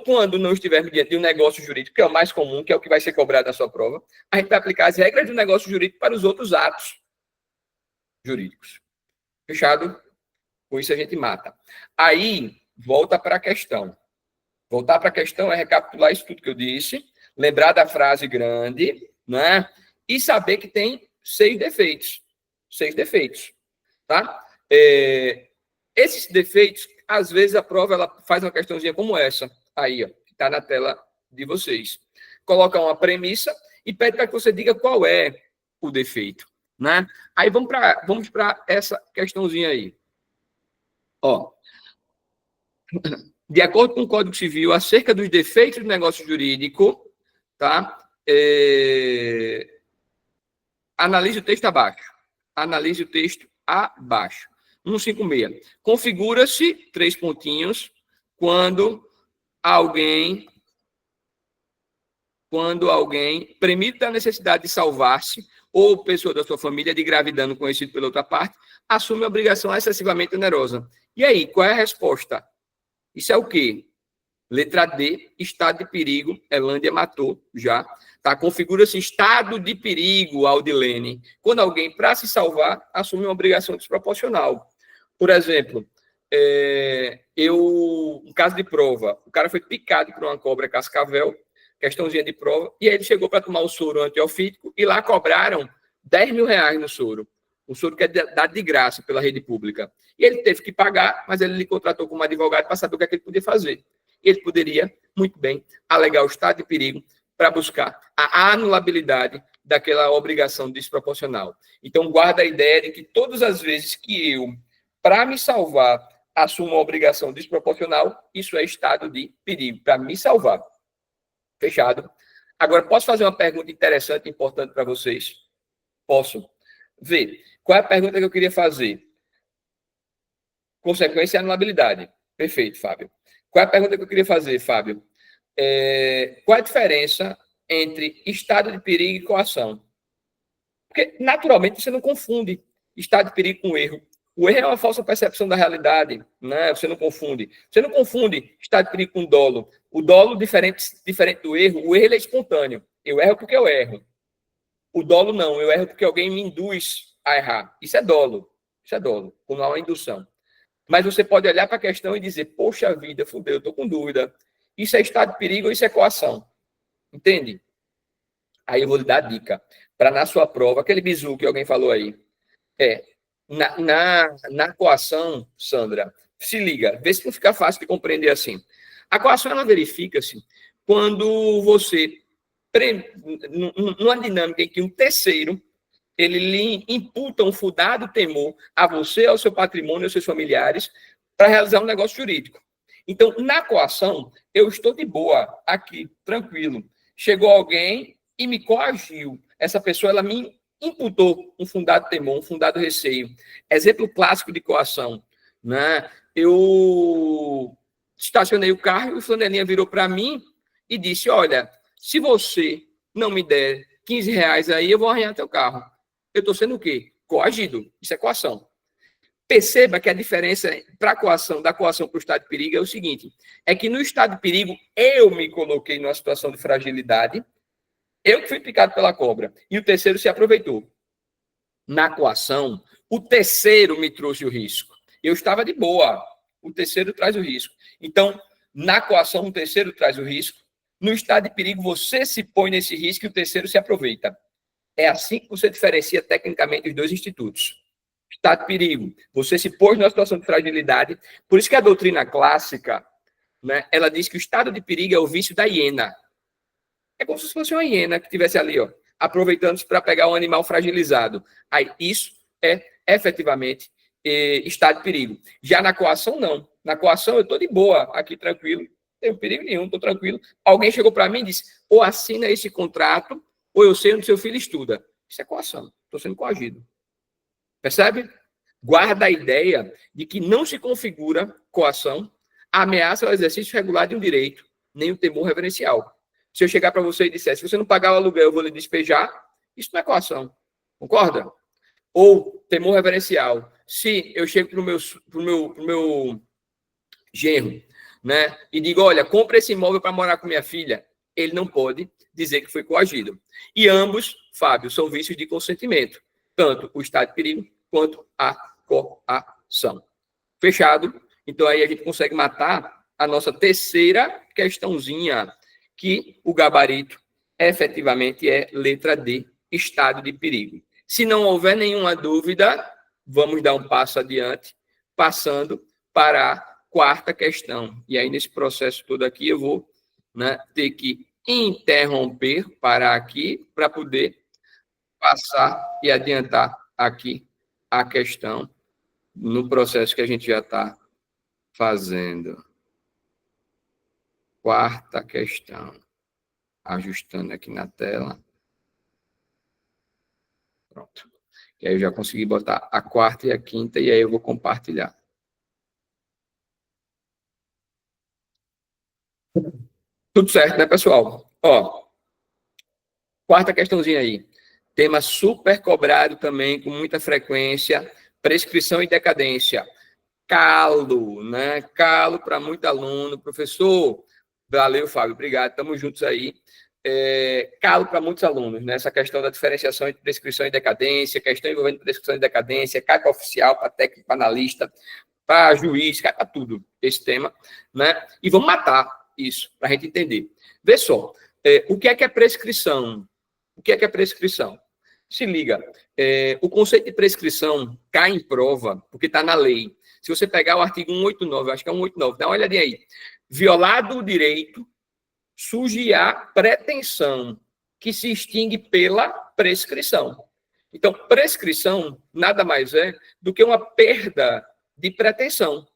quando não estivermos diante de um negócio jurídico, que é o mais comum, que é o que vai ser cobrado na sua prova, a gente vai aplicar as regras do negócio jurídico para os outros atos jurídicos. Fechado? Com isso a gente mata. Aí, volta para a questão. Voltar para a questão é recapitular isso tudo que eu disse, lembrar da frase grande, né? E saber que tem 6 defeitos. 6 defeitos. Tá? Esses defeitos, às vezes a prova ela faz uma questãozinha como essa, aí, ó, que está na tela de vocês. Coloca uma premissa e pede para que você diga qual é o defeito. Né? Aí vamos para essa questãozinha aí. Ó, de acordo com o Código Civil, acerca dos defeitos do negócio jurídico, tá? Analise o texto abaixo. Analise o texto abaixo. 156. Configura-se 3 pontinhos quando alguém, premido da necessidade de salvar-se, ou pessoa da sua família de gravidando conhecido pela outra parte, assume a obrigação excessivamente onerosa. E aí, qual é a resposta? Isso é o quê? Letra D, estado de perigo. Elândia matou já. Tá? Configura-se estado de perigo, Aldilene, quando alguém, para se salvar, assume uma obrigação desproporcional. Por exemplo, um caso de prova, o cara foi picado por uma cobra cascavel, questãozinha de prova, e aí ele chegou para tomar o soro antiofídico e lá cobraram R$10.000 no soro. O soro que é dado de graça pela rede pública. E ele teve que pagar, mas ele contratou como advogado para saber o que é que ele podia fazer. Ele poderia, muito bem, alegar o estado de perigo para buscar a anulabilidade daquela obrigação desproporcional. Então, guarda a ideia de que todas as vezes que eu, para me salvar, assumo uma obrigação desproporcional, isso é estado de perigo, para me salvar. Fechado? Agora, posso fazer uma pergunta interessante e importante para vocês? Posso? Vê, qual é a pergunta que eu queria fazer? Consequência e anulabilidade. Perfeito, Fábio. Qual é a pergunta que eu queria fazer, Fábio? Qual é a diferença entre estado de perigo e coação? Porque, naturalmente, você não confunde estado de perigo com erro. O erro é uma falsa percepção da realidade, né? Você não confunde. Você não confunde estado de perigo com dolo. O dolo, diferente do erro, o erro ele é espontâneo. Eu erro porque eu erro. O dolo não, eu erro porque alguém me induz a errar. Isso é dolo. Isso é dolo, quando há uma indução. Mas você pode olhar para a questão e dizer, poxa vida, fudeu, eu estou com dúvida. Isso é estado de perigo ou isso é coação? Entende? Aí eu vou lhe dar a dica. Para na sua prova, aquele bizu que alguém falou aí. Na coação, Sandra, se liga, vê se não fica fácil de compreender assim. A coação, ela verifica-se quando você, numa dinâmica em que um terceiro, ele lhe imputa um fundado temor a você, ao seu patrimônio, aos seus familiares, para realizar um negócio jurídico. Então, na coação, eu estou de boa, aqui, tranquilo. Chegou alguém e me coagiu. Essa pessoa, ela me imputou um fundado temor, um fundado receio. Exemplo clássico de coação, né? Eu estacionei o carro e o flanelinha virou para mim e disse, olha, se você não me der R$15 aí, eu vou arranhar teu carro. Eu estou sendo o quê? Coagido. Isso é coação. Perceba que a diferença para a coação, da coação para o estado de perigo é o seguinte, é que no estado de perigo eu me coloquei numa situação de fragilidade, eu que fui picado pela cobra, e o terceiro se aproveitou. Na coação, o terceiro me trouxe o risco. Eu estava de boa, o terceiro traz o risco. Então, na coação, o terceiro traz o risco. No estado de perigo, você se põe nesse risco e o terceiro se aproveita. É assim que você diferencia tecnicamente os dois institutos. Estado de perigo, você se pôs numa situação de fragilidade. Por isso que a doutrina clássica, né, ela diz que o estado de perigo é o vício da hiena. É como se fosse uma hiena que estivesse ali, ó, aproveitando-se para pegar um animal fragilizado. Aí, isso é efetivamente estado de perigo. Já na coação, não. Na coação, eu estou de boa, aqui tranquilo, não tenho perigo nenhum, estou tranquilo. Alguém chegou para mim e disse, ou assina esse contrato, ou eu sei onde seu filho estuda. Isso é coação. Estou sendo coagido. Percebe? Guarda a ideia de que não se configura coação, a ameaça ao exercício regular de um direito, nem o temor reverencial. Se eu chegar para você e disser, se você não pagar o aluguel, eu vou lhe despejar, isso não é coação. Concorda? Ou temor reverencial. Se eu chego para o meu genro, né, e digo, olha, compra esse imóvel para morar com minha filha, ele não pode dizer que foi coagido. E ambos, Fábio, são vícios de consentimento. Tanto o estado de perigo quanto a coação. Fechado? Então, aí a gente consegue matar a nossa terceira questãozinha, que o gabarito efetivamente é letra D, estado de perigo. Se não houver nenhuma dúvida, vamos dar um passo adiante, passando para a quarta questão. E aí, nesse processo todo aqui, eu vou, né, ter que interromper, parar aqui, para poder passar e adiantar aqui a questão no processo que a gente já está fazendo. Quarta questão. Ajustando aqui na tela. Pronto. E aí eu já consegui botar a quarta e a quinta, e aí eu vou compartilhar. Tudo certo, né, pessoal? Ó, quarta questãozinha aí. Tema super cobrado também, com muita frequência, prescrição e decadência. Calo, né? Calo para muito aluno. Professor, Valeu, Fábio. Obrigado. Estamos juntos aí. Calo para muitos alunos, né? Essa questão da diferenciação entre prescrição e decadência, questão envolvendo prescrição e decadência, cai para oficial, para técnico, para analista, para juiz, cai para tudo esse tema, né? E vamos matar isso, para a gente entender. Vê só, o que é prescrição? O que é prescrição? Se liga, o conceito de prescrição cai em prova, porque está na lei. Se você pegar o artigo 189, acho que é 189, dá uma olhadinha aí. Violado o direito, surge a pretensão, que se extingue pela prescrição. Então, prescrição nada mais é do que uma perda de pretensão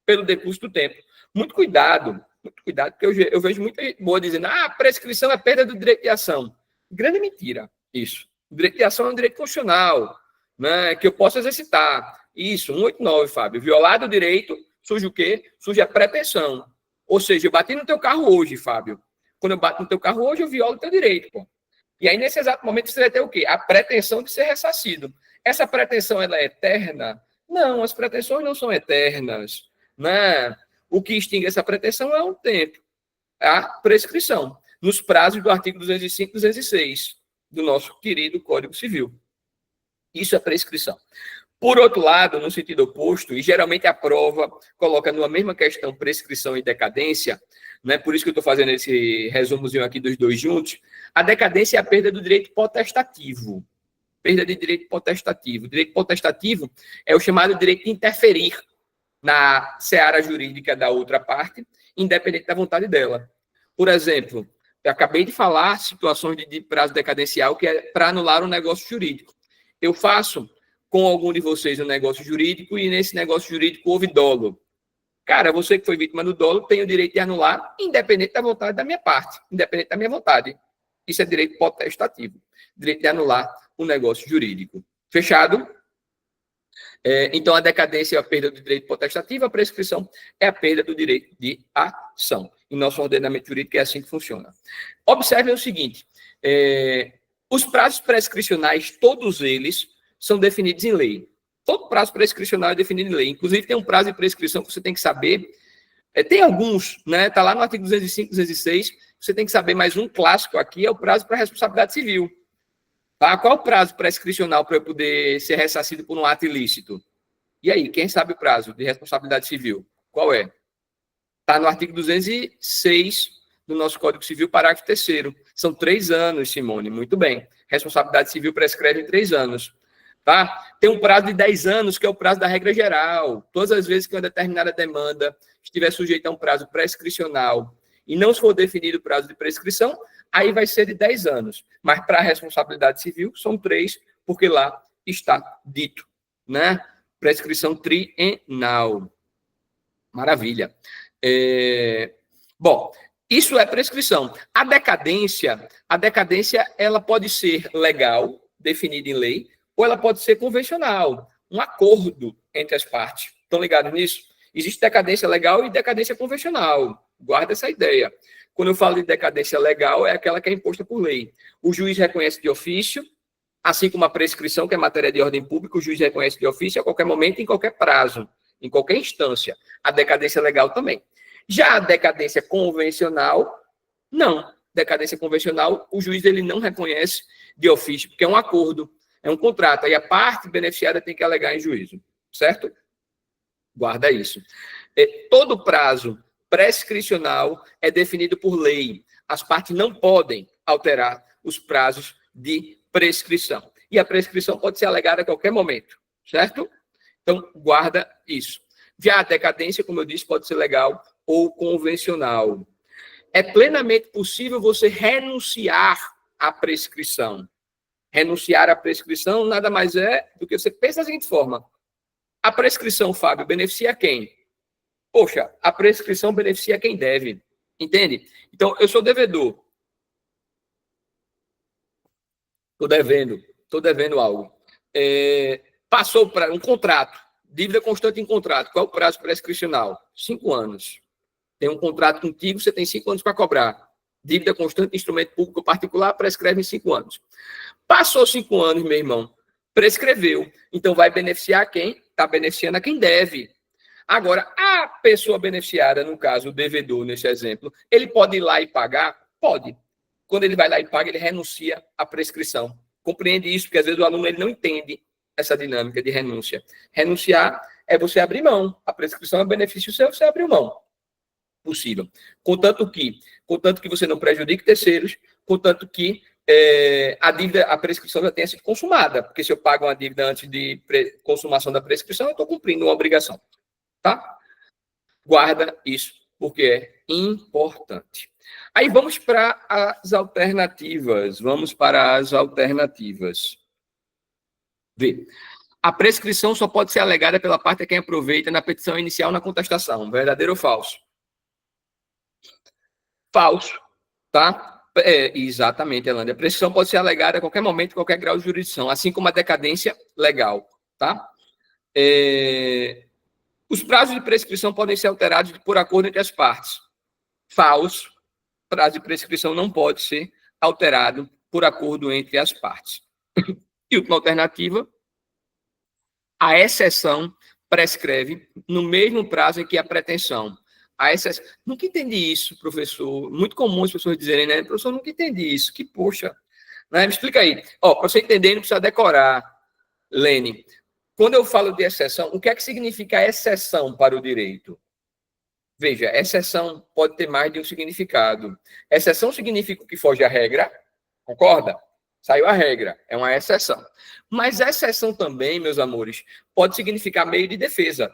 pelo decurso do tempo. Muito cuidado, porque eu vejo muita gente boa dizendo prescrição é perda do direito de ação. Grande mentira, isso. O direito de ação é um direito constitucional, né, que eu posso exercitar. Isso, 189, Fábio. Violado o direito, surge o quê? Surge a pretensão. Ou seja, eu bati no teu carro hoje, Fábio. Quando eu bato no teu carro hoje, eu violo o teu direito, pô. E aí, nesse exato momento, você vai ter o quê? A pretensão de ser ressarcido. Essa pretensão, ela é eterna? Não, as pretensões não são eternas, né? O que extingue essa pretensão é o tempo, a prescrição, nos prazos do artigo 205 e 206 do nosso querido Código Civil. Isso é prescrição. Por outro lado, no sentido oposto, e geralmente a prova coloca numa mesma questão prescrição e decadência, né? Por isso que eu estou fazendo esse resumozinho aqui dos dois juntos, a decadência é a perda do direito potestativo. Perda de direito potestativo. O direito potestativo é o chamado direito de interferir na seara jurídica da outra parte, independente da vontade dela. Por exemplo, eu acabei de falar situações de prazo decadencial que é para anular um negócio jurídico. Eu faço com algum de vocês um negócio jurídico e nesse negócio jurídico houve dolo. Cara, você que foi vítima do dolo tem o direito de anular, independente da vontade da minha parte, independente da minha vontade. Isso é direito potestativo. Direito de anular um negócio jurídico. Fechado? Então, a decadência é a perda do direito potestativo, a prescrição é a perda do direito de ação. Em nosso ordenamento jurídico é assim que funciona. Observem o seguinte, os prazos prescricionais, todos eles, são definidos em lei. Todo prazo prescricional é definido em lei. Inclusive, tem um prazo de prescrição que você tem que saber. Tem alguns, né? Está lá no artigo 205, 206. Você tem que saber, mais um clássico aqui é o prazo para responsabilidade civil. Tá? Qual é o prazo prescricional para eu poder ser ressarcido por um ato ilícito? E aí, quem sabe o prazo de responsabilidade civil? Qual é? Está no artigo 206 do nosso Código Civil, parágrafo 3º. São 3 anos, Simone. Muito bem. Responsabilidade civil prescreve em 3 anos. Tá? Tem um prazo de 10 anos, que é o prazo da regra geral. Todas as vezes que uma determinada demanda estiver sujeita a um prazo prescricional e não for definido o prazo de prescrição, aí vai ser de 10 anos. Mas para a responsabilidade civil, são 3, porque lá está dito, né? Prescrição trienal. Maravilha. Bom, isso é prescrição. A decadência, ela pode ser legal, definida em lei, ou ela pode ser convencional, um acordo entre as partes. Estão ligados nisso? Existe decadência legal e decadência convencional. Guarda essa ideia. Quando eu falo de decadência legal, é aquela que é imposta por lei. O juiz reconhece de ofício, assim como a prescrição, que é matéria de ordem pública, o juiz reconhece de ofício a qualquer momento, em qualquer prazo, em qualquer instância. A decadência legal também. Já a decadência convencional, não. Decadência convencional, o juiz ele não reconhece de ofício, porque é um acordo, é um contrato. Aí a parte beneficiada tem que alegar em juízo. Certo? Guarda isso. Todo prazo prescricional é definido por lei. As partes não podem alterar os prazos de prescrição. E a prescrição pode ser alegada a qualquer momento, certo? Então, guarda isso. Já a decadência, como eu disse, pode ser legal ou convencional. É plenamente possível você renunciar à prescrição. Renunciar à prescrição nada mais é do que você pensa da seguinte forma. A prescrição, Fábio, beneficia quem? Poxa, a prescrição beneficia quem deve. Entende? Então, eu sou devedor. Estou devendo algo. Passou para um contrato. Dívida constante em contrato. Qual é o prazo prescricional? 5 anos. Tem um contrato contigo, você tem 5 anos para cobrar. Dívida constante, instrumento público particular, prescreve em 5 anos. Passou 5 anos, meu irmão. Prescreveu. Então, vai beneficiar quem? Está beneficiando a quem deve. Agora, a pessoa beneficiária, no caso, o devedor, nesse exemplo, ele pode ir lá e pagar? Pode. Quando ele vai lá e paga, ele renuncia à prescrição. Compreende isso? Porque às vezes o aluno ele não entende essa dinâmica de renúncia. Renunciar é você abrir mão. A prescrição é um benefício seu, você abriu mão. Possível. Contanto que você não prejudique terceiros, contanto que a prescrição já tenha sido consumada. Porque se eu pago uma dívida antes de consumação da prescrição, eu estou cumprindo uma obrigação. Tá? Guarda isso, porque é importante. Aí vamos para as alternativas. Vê. A prescrição só pode ser alegada pela parte a quem aproveita na petição inicial na contestação. Verdadeiro ou falso? Falso, tá? Exatamente, Elândia. A prescrição pode ser alegada a qualquer momento, em qualquer grau de jurisdição, assim como a decadência legal, tá? Os prazos de prescrição podem ser alterados por acordo entre as partes. Falso. Prazo de prescrição não pode ser alterado por acordo entre as partes. E última alternativa, a exceção prescreve no mesmo prazo em que a pretensão. A exceção... Nunca entendi isso, professor. Muito comum as pessoas dizerem, né? Professor, nunca entendi isso. Que poxa. Né? Me explica aí. Para você entender, não precisa decorar, Lene. Quando eu falo de exceção, o que é que significa exceção para o direito? Veja, exceção pode ter mais de um significado. Exceção significa o que foge à regra, concorda? Saiu a regra, é uma exceção. Mas exceção também, meus amores, pode significar meio de defesa.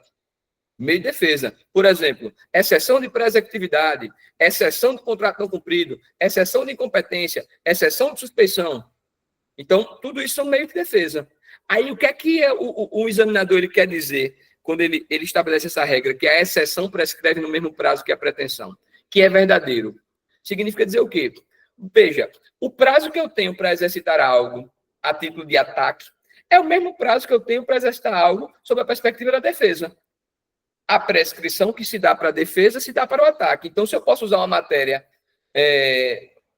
Meio de defesa. Por exemplo, exceção de pré-executividade, exceção de contrato não cumprido, exceção de incompetência, exceção de suspeição. Então, tudo isso são meio de defesa. Aí, o que é que o examinador ele quer dizer quando ele estabelece essa regra, que a exceção prescreve no mesmo prazo que a pretensão, que é verdadeiro? Significa dizer o quê? Veja, o prazo que eu tenho para exercitar algo a título de ataque é o mesmo prazo que eu tenho para exercitar algo sob a perspectiva da defesa. A prescrição que se dá para a defesa se dá para o ataque. Então, se eu posso usar uma matéria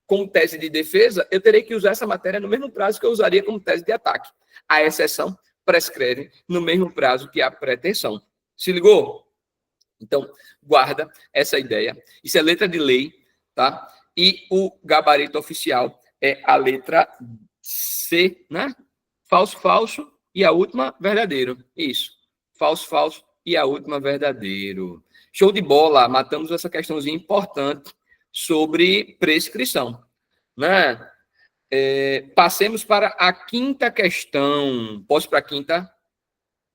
como tese de defesa, eu terei que usar essa matéria no mesmo prazo que eu usaria como tese de ataque. A exceção prescreve no mesmo prazo que a pretensão. Se ligou? Então, guarda essa ideia. Isso é letra de lei, tá? E o gabarito oficial é a letra C, né? Falso, falso e a última, verdadeiro. Isso. Falso, falso e a última, verdadeiro. Show de bola. Matamos essa questãozinha importante sobre prescrição, né? Passemos para a quinta questão. Posso para a quinta?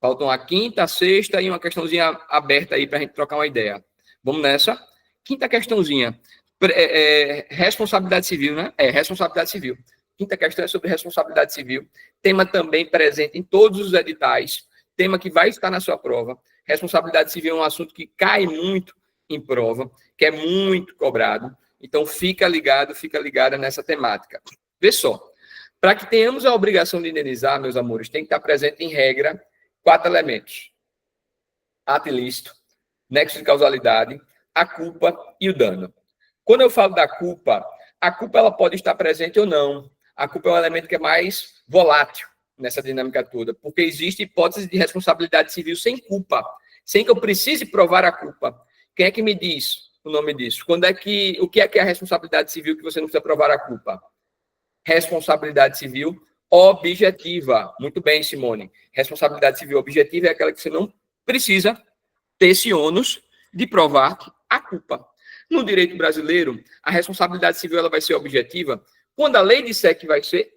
Faltam a quinta, a sexta e uma questãozinha aberta aí para a gente trocar uma ideia. Vamos nessa? Quinta questãozinha. Responsabilidade civil, né? Responsabilidade civil. Quinta questão é sobre responsabilidade civil. Tema também presente em todos os editais. Tema que vai estar na sua prova. Responsabilidade civil é um assunto que cai muito em prova, que é muito cobrado. Então, fica ligada nessa temática. Vê só. Para que tenhamos a obrigação de indenizar, meus amores, tem que estar presente em regra 4 elementos: ato ilícito, nexo de causalidade, a culpa e o dano. Quando eu falo da culpa, a culpa ela pode estar presente ou não. A culpa é um elemento que é mais volátil nessa dinâmica toda, porque existe hipótese de responsabilidade civil sem culpa, sem que eu precise provar a culpa. Quem é que me diz o nome disso? O que é a responsabilidade civil que você não precisa provar a culpa? Responsabilidade civil objetiva. Muito bem, Simone. Responsabilidade civil objetiva é aquela que você não precisa ter esse ônus de provar a culpa. No direito brasileiro, a responsabilidade civil ela vai ser objetiva quando a lei disser que vai ser,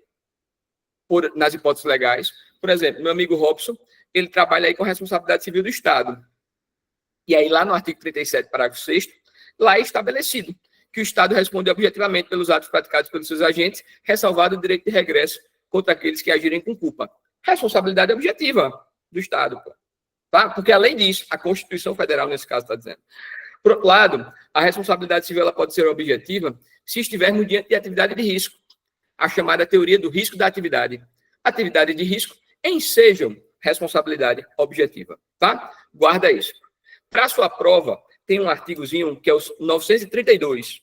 nas hipóteses legais. Por exemplo, meu amigo Robson, ele trabalha aí com a responsabilidade civil do Estado. E aí, lá no artigo 37, parágrafo 6º, lá é estabelecido que o Estado responde objetivamente pelos atos praticados pelos seus agentes, ressalvado o direito de regresso contra aqueles que agirem com culpa. Responsabilidade objetiva do Estado, tá? Porque a lei diz, a Constituição Federal, nesse caso, está dizendo. Por outro lado, a responsabilidade civil ela pode ser objetiva se estivermos diante de atividade de risco, a chamada teoria do risco da atividade. Atividade de risco ensejam responsabilidade objetiva, tá? Guarda isso. Para a sua prova, tem um artigozinho que é o 932,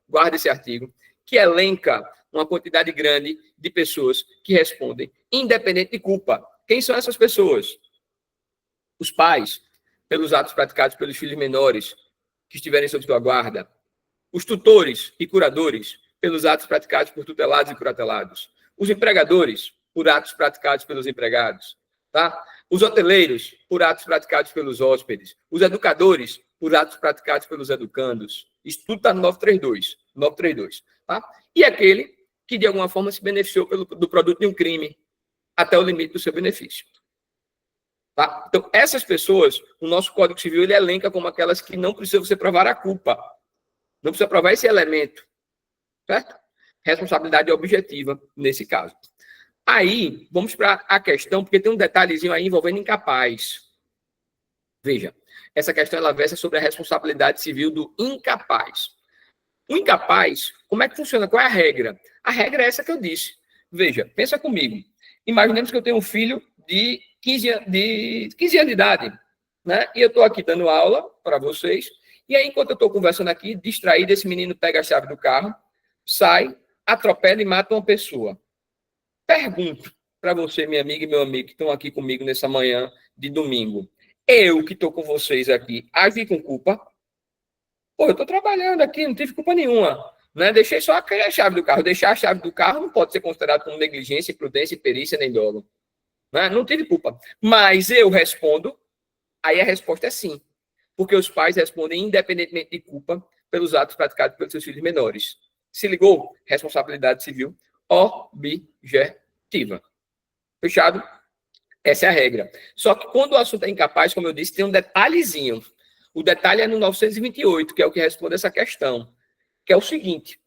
guarda esse artigo, que elenca uma quantidade grande de pessoas que respondem independente de culpa. Quem são essas pessoas? Os pais, pelos atos praticados pelos filhos menores que estiverem sob sua guarda. Os tutores e curadores, pelos atos praticados por tutelados e curatelados. Os empregadores, por atos praticados pelos empregados. Tá? Os hoteleiros, por atos praticados pelos hóspedes. Os educadores, por atos praticados pelos educandos. Isso tudo está no 932. 932, tá? E aquele que, de alguma forma, se beneficiou do produto de um crime até o limite do seu benefício. Tá? Então, essas pessoas, o nosso Código Civil, ele elenca como aquelas que não precisa você provar a culpa. Não precisa provar esse elemento. Certo? Responsabilidade objetiva, nesse caso. Aí, vamos para a questão, porque tem um detalhezinho aí envolvendo incapaz. Veja, essa questão ela versa sobre a responsabilidade civil do incapaz. O incapaz, como é que funciona? Qual é a regra? A regra é essa que eu disse. Veja, pensa comigo. Imaginemos que eu tenho um filho de 15 anos de idade, né? E eu estou aqui dando aula para vocês, e aí, enquanto eu estou conversando aqui, distraído, esse menino pega a chave do carro, sai, atropela e mata uma pessoa. Pergunto para você, minha amiga e meu amigo, que estão aqui comigo nessa manhã de domingo. Eu, que estou com vocês aqui, agi com culpa? Pô, eu estou trabalhando aqui, não tive culpa nenhuma. Né? Deixei só a chave do carro. Deixar a chave do carro não pode ser considerado como negligência, imprudência, perícia, nem dolo. Né? Não tive culpa. Mas eu respondo, aí a resposta é sim. Porque os pais respondem independentemente de culpa pelos atos praticados pelos seus filhos menores. Se ligou? Responsabilidade civil objetiva. Fechado? Essa é a regra. Só que quando o assunto é incapaz, como eu disse, tem um detalhezinho. O detalhe é no 928, que é o que responde essa questão, que é o seguinte.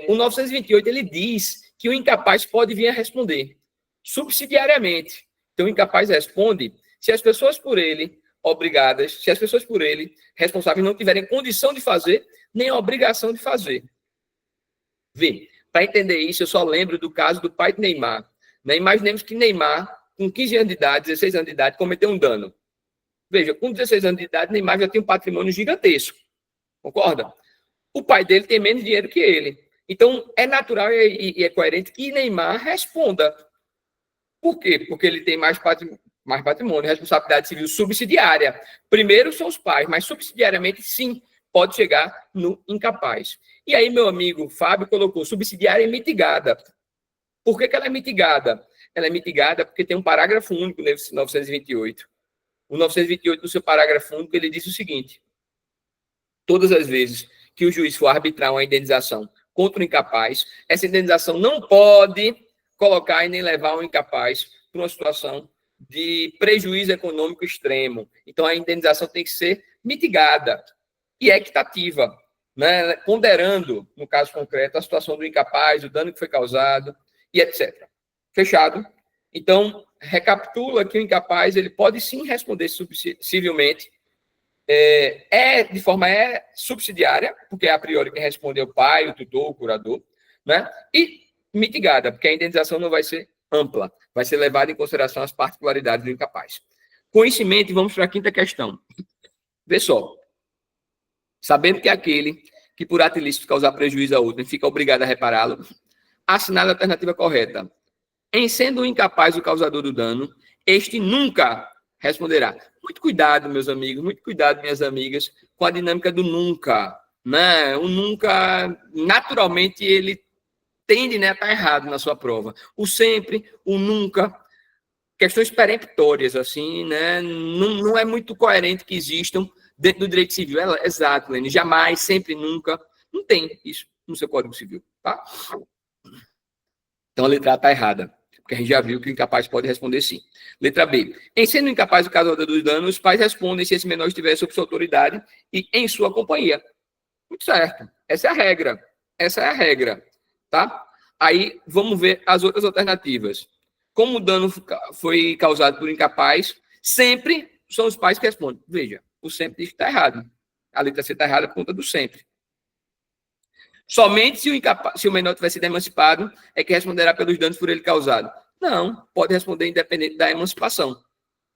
O 928, ele diz que o incapaz pode vir a responder subsidiariamente. Então, o incapaz responde se as pessoas por ele obrigadas, se as pessoas por ele responsáveis não tiverem condição de fazer, nem a obrigação de fazer. Vê, para entender isso, eu só lembro do caso do pai de Neymar. Né? Imaginemos que Neymar, com 15 anos de idade, 16 anos de idade, cometeu um dano. Veja, com 16 anos de idade, Neymar já tem um patrimônio gigantesco. Concorda? O pai dele tem menos dinheiro que ele. Então, é natural e é coerente que Neymar responda. Por quê? Porque ele tem mais patrimônio, responsabilidade civil subsidiária. Primeiro são os pais, mas subsidiariamente, sim, pode chegar no incapaz. E aí, meu amigo Fábio colocou subsidiária e mitigada. Por que ela é mitigada? Ela é mitigada porque tem um parágrafo único nesse 928. O 928, no seu parágrafo único, ele diz o seguinte: todas as vezes que o juiz for arbitrar uma indenização contra o incapaz, essa indenização não pode colocar e nem levar o incapaz para uma situação de prejuízo econômico extremo. Então, a indenização tem que ser mitigada e equitativa, né? Ponderando, no caso concreto, a situação do incapaz, o dano que foi causado e etc. Fechado? Então, recapitula que o incapaz ele pode sim responder civilmente, de forma subsidiária, porque a priori quem responde é o pai, o tutor, o curador, né? E mitigada, porque a indenização não vai ser ampla, vai ser levada em consideração as particularidades do incapaz. Com isso em mente, vamos para a quinta questão. Vê só. Sabendo que aquele que por ato ilícito causar prejuízo a outro fica obrigado a repará-lo, assinale a alternativa correta. Em sendo o incapaz o causador do dano, este nunca responderá. Muito cuidado, meus amigos, muito cuidado, minhas amigas, com a dinâmica do nunca. Né? O nunca, naturalmente, ele tende, né, a estar errado na sua prova. O sempre, o nunca, questões peremptórias, assim, né? Não é muito coerente que existam dentro do direito civil. Exato, Lene, jamais, sempre, nunca. Não tem isso no seu Código Civil, tá? Então, a letra A está errada, porque a gente já viu que o incapaz pode responder sim. Letra B. Em sendo incapaz o causador dos danos, os pais respondem se esse menor estiver sob sua autoridade e em sua companhia. Muito certo. Essa é a regra. Essa é a regra. Tá? Aí, vamos ver as outras alternativas. Como o dano foi causado por incapaz, sempre são os pais que respondem. Veja, o sempre diz que está errado. A letra C está errada por conta do sempre. Somente se o menor tiver sido emancipado é que responderá pelos danos por ele causado. Não, pode responder independente da emancipação,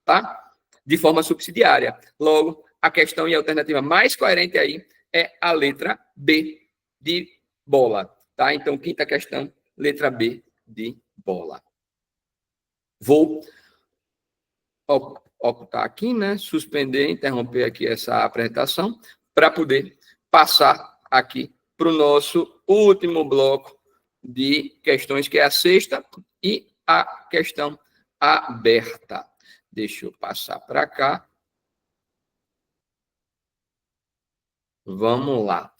tá? De forma subsidiária. Logo, a questão e a alternativa mais coerente aí é a letra B de bola, tá? Então, quinta questão, letra B de bola. Vou ocultar aqui, né? Suspender, interromper aqui essa apresentação para poder passar aqui para o nosso último bloco de questões, que é a sexta e a questão aberta. Deixa eu passar para cá. Vamos lá.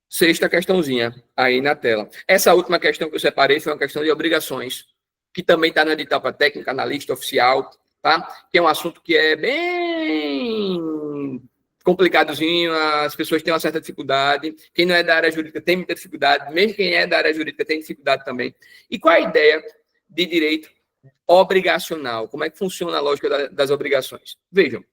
Sexta questãozinha aí na tela. Essa última questão que eu separei foi uma questão de obrigações, que também está na edital para técnica, analista oficial, tá? Que é um assunto que é bem complicadozinho, as pessoas têm uma certa dificuldade. Quem não é da área jurídica tem muita dificuldade, mesmo quem é da área jurídica tem dificuldade também. E qual é a ideia de direito obrigacional? Como é que funciona a lógica das obrigações? Vejam,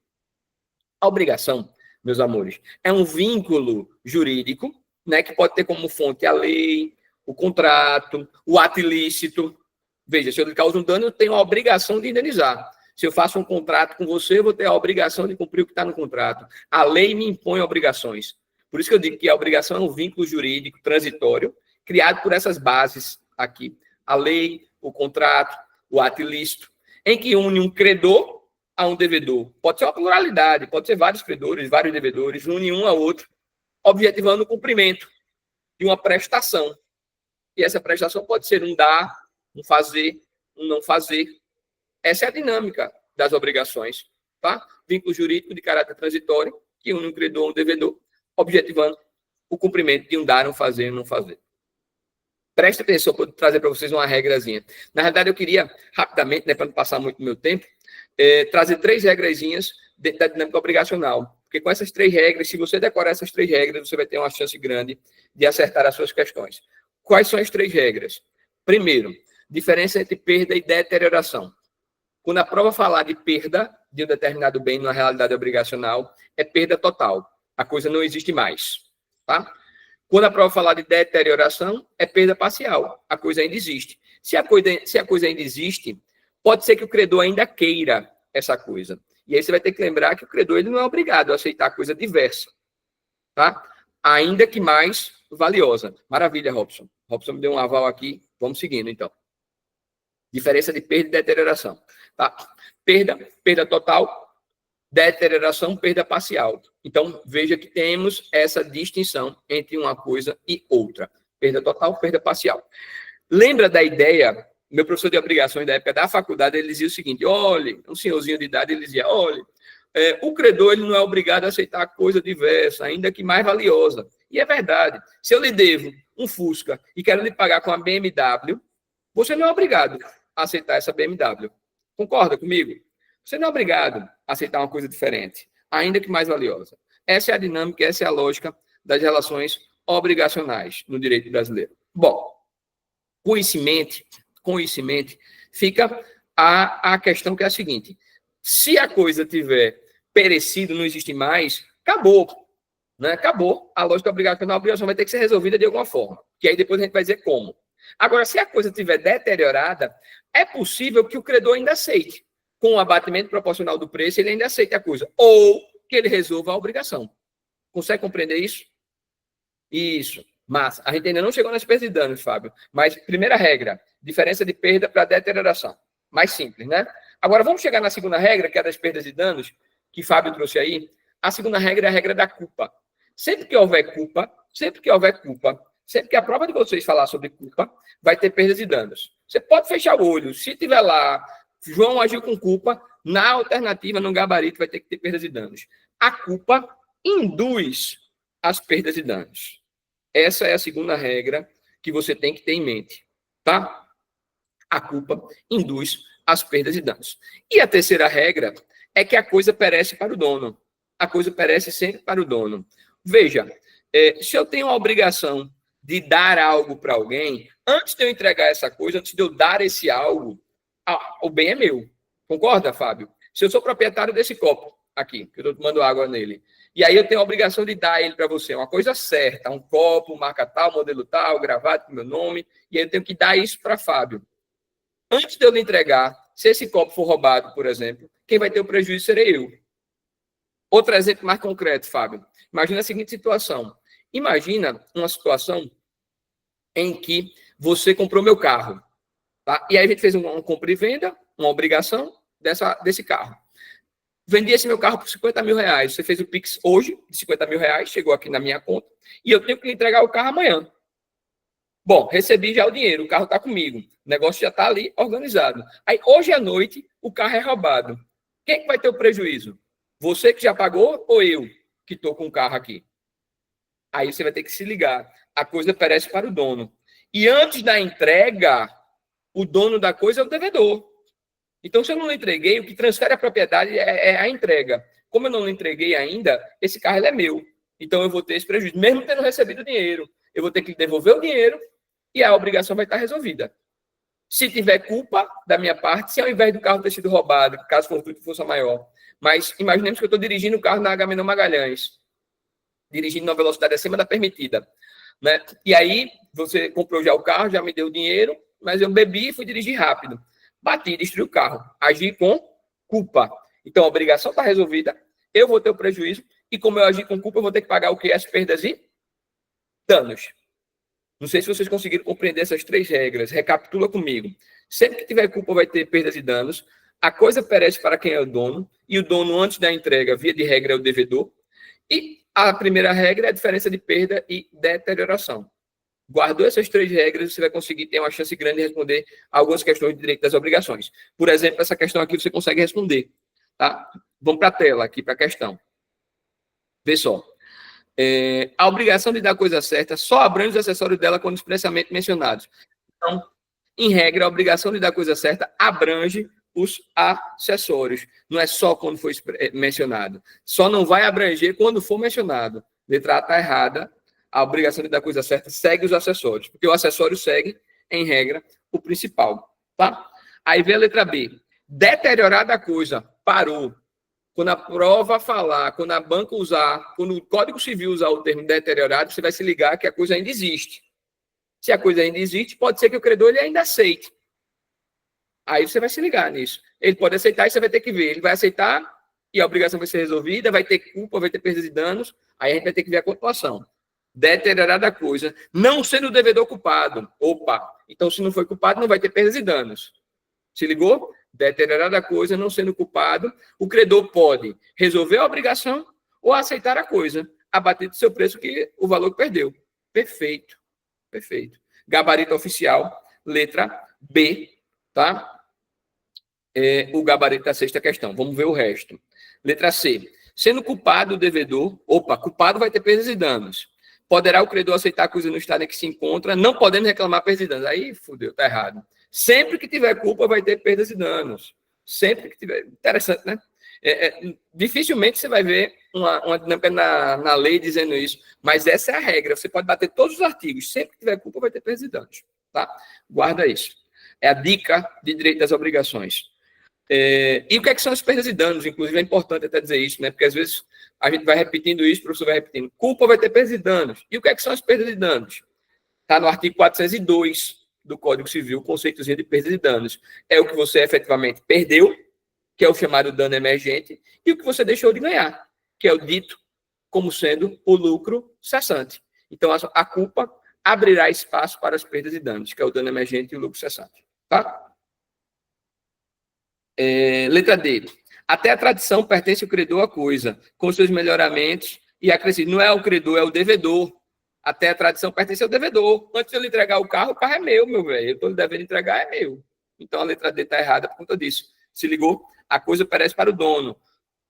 a obrigação, meus amores, é um vínculo jurídico, né, que pode ter como fonte a lei, o contrato, o ato ilícito. Veja, se eu lhe causo um dano, eu tenho a obrigação de indenizar. Se eu faço um contrato com você, eu vou ter a obrigação de cumprir o que está no contrato. A lei me impõe obrigações. Por isso que eu digo que a obrigação é um vínculo jurídico transitório, criado por essas bases aqui. A lei, o contrato, o ato ilícito, em que une um credor a um devedor. Pode ser uma pluralidade, pode ser vários credores, vários devedores, une um a outro, objetivando o cumprimento de uma prestação. E essa prestação pode ser um dar, um fazer, um não fazer. Essa é a dinâmica das obrigações, tá? Vínculo jurídico de caráter transitório, que une um credor a um devedor, objetivando o cumprimento de um dar, um fazer, um não fazer. Preste atenção para trazer para vocês uma regrazinha. Na verdade, eu queria, rapidamente, né, para não passar muito do meu tempo, trazer 3 regrazinhas dentro da dinâmica obrigacional. Porque com essas 3 regras, se você decorar essas 3 regras, você vai ter uma chance grande de acertar as suas questões. Quais são as 3 regras? Primeiro, diferença entre perda e deterioração. Quando a prova falar de perda de um determinado bem numa realidade obrigacional, é perda total. A coisa não existe mais. Tá? Quando a prova falar de deterioração, é perda parcial. A coisa ainda existe. Se a coisa ainda existe, pode ser que o credor ainda queira essa coisa. E aí você vai ter que lembrar que o credor ele não é obrigado a aceitar coisa diversa. Tá? Ainda que mais valiosa. Maravilha, Robson. Robson me deu um aval aqui. Vamos seguindo, então. Diferença de perda e deterioração. Tá? Perda total, deterioração, perda parcial. Então, veja que temos essa distinção entre uma coisa e outra. Perda total, perda parcial. Lembra da ideia? Meu professor de obrigações da época da faculdade, ele dizia o seguinte, olhe, um senhorzinho de idade, ele dizia, olhe, o credor ele não é obrigado a aceitar coisa diversa, ainda que mais valiosa. E é verdade. Se eu lhe devo um Fusca e quero lhe pagar com a BMW, você não é obrigado a aceitar essa BMW. Concorda comigo? Você não é obrigado a aceitar uma coisa diferente, ainda que mais valiosa. Essa é a dinâmica, essa é a lógica das relações obrigacionais no direito brasileiro. Bom, conhecimento, fica a questão que é a seguinte. Se a coisa tiver perecido, não existe mais, acabou. Né? Acabou. A lógica obrigacional, a obrigação vai ter que ser resolvida de alguma forma. Que aí depois a gente vai dizer como. Agora, se a coisa estiver deteriorada, é possível que o credor ainda aceite. Com o abatimento proporcional do preço, ele ainda aceita a coisa. Ou que ele resolva a obrigação. Consegue compreender isso? Isso. Massa. A gente ainda não chegou nas perdas e danos, Fábio. Mas, primeira regra, diferença de perda para deterioração. Mais simples, né? Agora, vamos chegar na segunda regra, que é das perdas e danos, que Fábio trouxe aí. A segunda regra é a regra da culpa. Sempre que houver culpa, sempre que a prova de vocês falar sobre culpa, vai ter perdas e danos. Você pode fechar o olho. Se tiver lá, João agiu com culpa, na alternativa, no gabarito, vai ter que ter perdas e danos. A culpa induz as perdas e danos. Essa é a segunda regra que você tem que ter em mente, tá? A culpa induz as perdas e danos. E a terceira regra é que a coisa perece para o dono. A coisa perece sempre para o dono. Veja, se eu tenho a obrigação de dar algo para alguém, antes de eu entregar essa coisa, antes de eu dar esse algo, o bem é meu. Concorda, Fábio? Se eu sou proprietário desse copo aqui, que eu estou tomando água nele, e aí eu tenho a obrigação de dar ele para você, uma coisa certa, um copo, marca tal, modelo tal, gravado com meu nome, e aí eu tenho que dar isso para Fábio. Antes de eu lhe entregar, se esse copo for roubado, por exemplo, quem vai ter o prejuízo serei eu. Outro exemplo mais concreto, Fábio. Imagina a seguinte situação. Imagina uma situação em que você comprou meu carro. Tá? E aí a gente fez uma compra e venda, uma obrigação, desse carro. Vendi esse meu carro por 50 mil reais. Você fez o Pix hoje, de 50 mil reais, chegou aqui na minha conta, e eu tenho que entregar o carro amanhã. Bom, recebi já o dinheiro, o carro está comigo. O negócio já está ali organizado. Aí, hoje à noite, o carro é roubado. Quem é que vai ter o prejuízo? Você que já pagou ou eu que estou com o carro aqui? Aí você vai ter que se ligar. A coisa perece para o dono. E antes da entrega, o dono da coisa é o devedor. Então, se eu não entreguei, o que transfere a propriedade é a entrega. Como eu não entreguei ainda, esse carro ele é meu. Então, eu vou ter esse prejuízo. Mesmo tendo recebido o dinheiro, eu vou ter que devolver o dinheiro e a obrigação vai estar resolvida. Se tiver culpa da minha parte, se ao invés do carro ter sido roubado, caso fortuito fosse maior. Mas imaginemos que eu estou dirigindo o carro na Agamenon Magalhães, dirigindo na velocidade acima da permitida, né? E aí, você comprou já o carro, já me deu o dinheiro, mas eu bebi e fui dirigir rápido. Bati, destruí o carro. Agi com culpa. Então, a obrigação está resolvida, eu vou ter o prejuízo, e como eu agi com culpa, eu vou ter que pagar o quê? As perdas e danos. Não sei se vocês conseguiram compreender essas 3 regras. Recapitula comigo. Sempre que tiver culpa, vai ter perdas e danos. A coisa perece para quem é o dono, e o dono, antes da entrega, via de regra, é o devedor. E a primeira regra é a diferença de perda e deterioração. Guardou essas 3 regras, você vai conseguir ter uma chance grande de responder algumas questões de direito das obrigações. Por exemplo, essa questão aqui você consegue responder. Tá? Vamos para a tela aqui, para a questão. Vê só. A obrigação de dar a coisa certa só abrange os acessórios dela quando expressamente mencionados. Então, em regra, a obrigação de dar a coisa certa abrange os acessórios. Não é só quando for mencionado. Só não vai abranger quando for mencionado. Letra A está errada. A obrigação de dar a coisa certa segue os acessórios, porque o acessório segue, em regra, o principal. Tá? Aí vem a letra B. Deteriorada a coisa. Parou. Quando a prova falar, quando a banca usar, quando o Código Civil usar o termo deteriorado, você vai se ligar que a coisa ainda existe. Se a coisa ainda existe, pode ser que o credor ele ainda aceite. Aí você vai se ligar nisso. Ele pode aceitar e você vai ter que ver. Ele vai aceitar e a obrigação vai ser resolvida, vai ter culpa, vai ter perdas e danos. Aí a gente vai ter que ver a pontuação. Deteriorada a coisa, não sendo o devedor culpado. Opa! Então, se não foi culpado, não vai ter perdas e danos. Se ligou? Deteriorada a coisa, não sendo culpado, o credor pode resolver a obrigação ou aceitar a coisa, abater do seu preço que o valor que perdeu. Perfeito. Perfeito. Gabarito oficial, letra B, tá? O gabarito da 6ª questão. Vamos ver o resto. Letra C. Sendo culpado o devedor, culpado vai ter perdas e danos. Poderá o credor aceitar a coisa no estado em que se encontra, não podendo reclamar perdas e danos. Aí, fudeu, tá errado. Sempre que tiver culpa, vai ter perdas e danos. Sempre que tiver. Interessante, né? Dificilmente você vai ver uma dinâmica na lei dizendo isso, mas essa é a regra. Você pode bater todos os artigos. Sempre que tiver culpa, vai ter perdas e danos. Tá? Guarda isso. É a dica de direito das obrigações. E o que é que são as perdas e danos? Inclusive, é importante até dizer isso, né? Porque às vezes a gente vai repetindo isso, o professor vai repetindo. Culpa vai ter perdas e danos. E o que é que são as perdas e danos? Está no artigo 402 do Código Civil, o conceitozinho de perdas e danos. É o que você efetivamente perdeu, que é o chamado dano emergente, e o que você deixou de ganhar, que é o dito como sendo o lucro cessante. Então, a culpa abrirá espaço para as perdas e danos, que é o dano emergente e o lucro cessante. Tá? Letra D. Até a tradição pertence o credor à coisa, com seus melhoramentos e acrescidos. Não é o credor, é o devedor. Até a tradição pertence ao devedor. Antes de eu lhe entregar o carro é meu velho. Eu estou lhe devendo entregar, é meu. Então, a letra D está errada por conta disso. Se ligou? A coisa perece para o dono.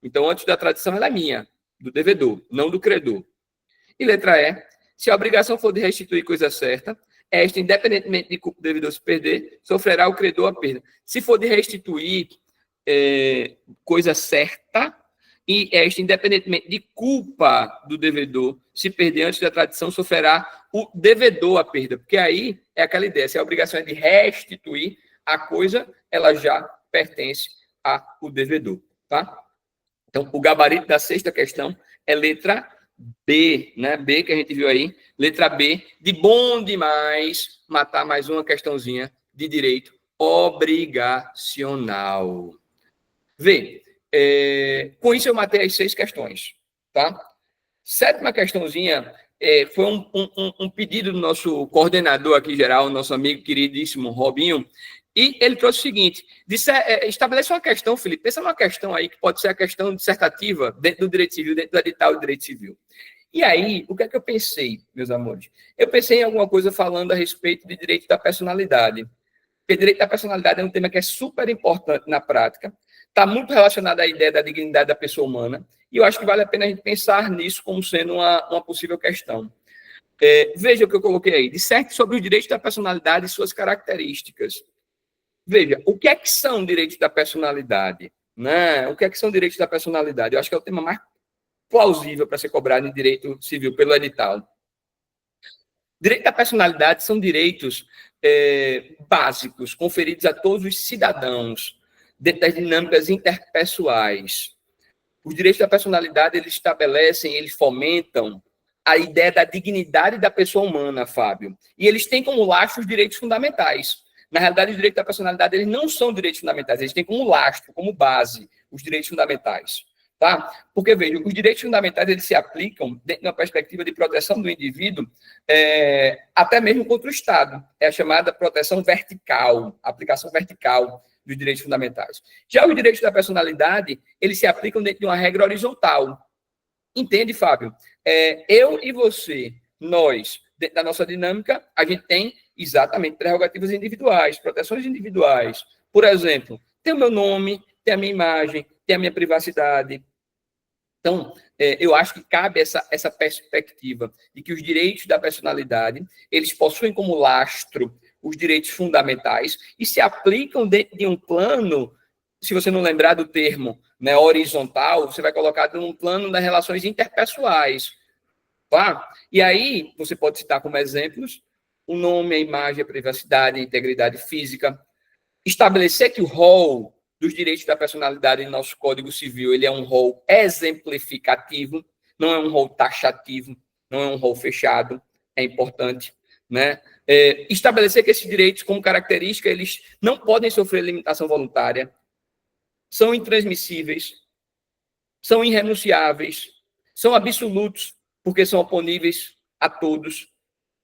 Então, antes da tradição, ela é minha, do devedor, não do credor. E letra E. Se a obrigação for de restituir coisa certa, esta, independentemente de culpa do devedor se perder, sofrerá o credor a perda. Se for de restituir coisa certa, e esta, independentemente de culpa do devedor, se perder antes da tradição, sofrerá o devedor a perda. Porque aí é aquela ideia, se a obrigação é de restituir a coisa, ela já pertence ao devedor. Tá? Então, o gabarito da 6ª questão é letra B, né? B que a gente viu aí, letra B, de bom demais matar mais uma questãozinha de direito obrigacional. Vê, com isso eu matei as 6 questões, tá? 7ª questãozinha foi um pedido do nosso coordenador aqui geral, nosso amigo queridíssimo Robinho, E ele trouxe o seguinte, estabelece uma questão, Felipe, pensa numa questão aí que pode ser a questão dissertativa dentro do direito civil, dentro do edital do direito civil. E aí, o que é que eu pensei, meus amores? Eu pensei em alguma coisa falando a respeito de direito da personalidade. Porque direito da personalidade é um tema que é super importante na prática, está muito relacionado à ideia da dignidade da pessoa humana, e eu acho que vale a pena a gente pensar nisso como sendo uma possível questão. Veja o que eu coloquei aí, disserte sobre os direitos da personalidade e suas características. Veja, o que é que são direitos da personalidade? Né? O que é que são direitos da personalidade? Eu acho que é o tema mais plausível para ser cobrado em direito civil pelo edital. Direito da personalidade são direitos básicos conferidos a todos os cidadãos dentro das dinâmicas interpessoais. Os direitos da personalidade, eles estabelecem, eles fomentam a ideia da dignidade da pessoa humana, Fábio. E eles têm como lastro os direitos fundamentais. Na realidade, os direitos da personalidade, eles não são direitos fundamentais, eles têm como lastro, como base, os direitos fundamentais. Tá? Porque, veja, os direitos fundamentais, eles se aplicam dentro de uma perspectiva de proteção do indivíduo, até mesmo contra o Estado. É a chamada proteção vertical, aplicação vertical dos direitos fundamentais. Já os direitos da personalidade, eles se aplicam dentro de uma regra horizontal. Entende, Fábio? Eu e você, nós, dentro da nossa dinâmica, a gente tem exatamente prerrogativas individuais, proteções individuais. Por exemplo, tem o meu nome, tem a minha imagem, tem a minha privacidade. Então, eu acho que cabe essa perspectiva de que os direitos da personalidade, eles possuem como lastro os direitos fundamentais e se aplicam dentro de um plano, se você não lembrar do termo, né, horizontal, você vai colocar num plano das relações interpessoais. Tá? E aí, você pode citar como exemplos o nome, a imagem, a privacidade, a integridade física. Estabelecer que o rol dos direitos da personalidade em nosso Código Civil, ele é um rol exemplificativo, não é um rol taxativo, não é um rol fechado, é importante, né? Estabelecer que esses direitos, como característica, eles não podem sofrer limitação voluntária, são intransmissíveis, são irrenunciáveis, são absolutos, porque são oponíveis a todos.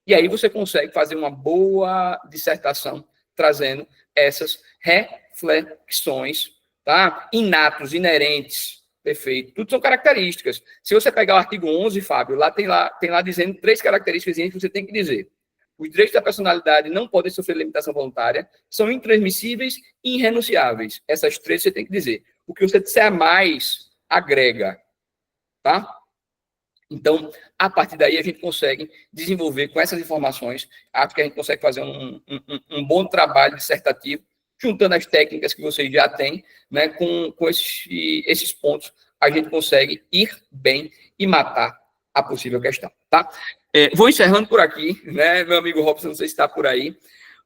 E aí você consegue fazer uma boa dissertação trazendo essas reflexões, tá? Inatos, inerentes, perfeito. Tudo são características. Se você pegar o artigo 11, Fábio, tem lá dizendo 3 características que você tem que dizer. Os direitos da personalidade não podem sofrer limitação voluntária, são intransmissíveis e irrenunciáveis. Essas 3 você tem que dizer. O que você disser a mais, agrega, tá? Então, a partir daí, a gente consegue desenvolver com essas informações, acho que a gente consegue fazer um bom trabalho dissertativo, juntando as técnicas que vocês já têm, né, com esses pontos, a gente consegue ir bem e matar a possível questão, tá? Vou encerrando por aqui, né, meu amigo Robson, não sei se está por aí,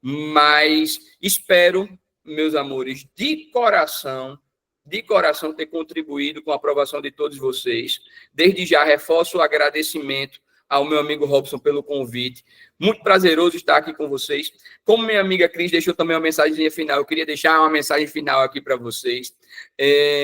mas espero, meus amores, de coração ter contribuído com a aprovação de todos vocês. Desde já reforço o agradecimento ao meu amigo Robson pelo convite. Muito prazeroso estar aqui com vocês. Como minha amiga Cris deixou também uma mensagem final, eu queria deixar uma mensagem final aqui para vocês.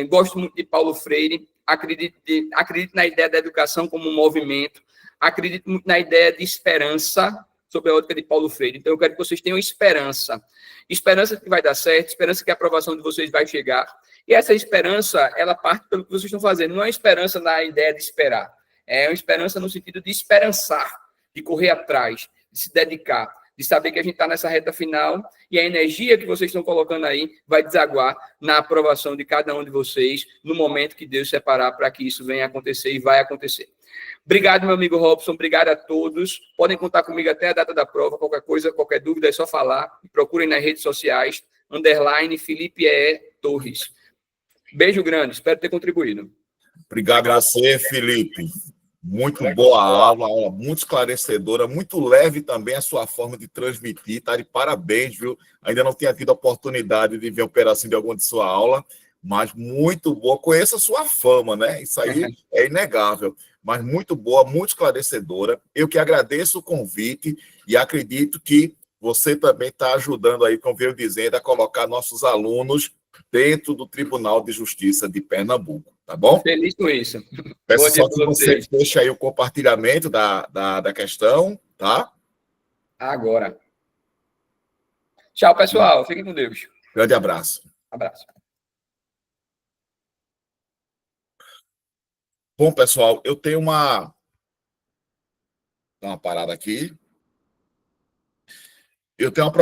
Gosto muito de Paulo Freire, acredito na ideia da educação como um movimento, acredito muito na ideia de esperança, sob a ótica de Paulo Freire. Então, eu quero que vocês tenham esperança. Esperança que vai dar certo, esperança que a aprovação de vocês vai chegar. E essa esperança, ela parte pelo que vocês estão fazendo. Não é esperança na ideia de esperar. É uma esperança no sentido de esperançar, de correr atrás, de se dedicar, de saber que a gente está nessa reta final e a energia que vocês estão colocando aí vai desaguar na aprovação de cada um de vocês no momento que Deus separar para que isso venha acontecer e vai acontecer. Obrigado, meu amigo Robson. Obrigado a todos. Podem contar comigo até a data da prova. Qualquer coisa, qualquer dúvida é só falar. Procurem nas redes sociais, _Felipe E. Torres. Beijo grande. Espero ter contribuído. Obrigado a você, Felipe. Muito boa aula muito esclarecedora, muito leve também a sua forma de transmitir. Tá de parabéns, viu? Ainda não tinha tido a oportunidade de ver um pedacinho de alguma de sua aula, mas muito boa. Conheça a sua fama, né? Isso aí é inegável. Mas muito boa, muito esclarecedora. Eu que agradeço o convite e acredito que você também está ajudando aí, como veio dizendo, a colocar nossos alunos dentro do Tribunal de Justiça de Pernambuco, tá bom? Feliz com isso. Peço só que você deixe aí o compartilhamento da questão, tá? Agora. Tchau, pessoal. Fiquem com Deus. Grande abraço. Abraço. Bom, pessoal, eu tenho uma parada aqui. Eu tenho uma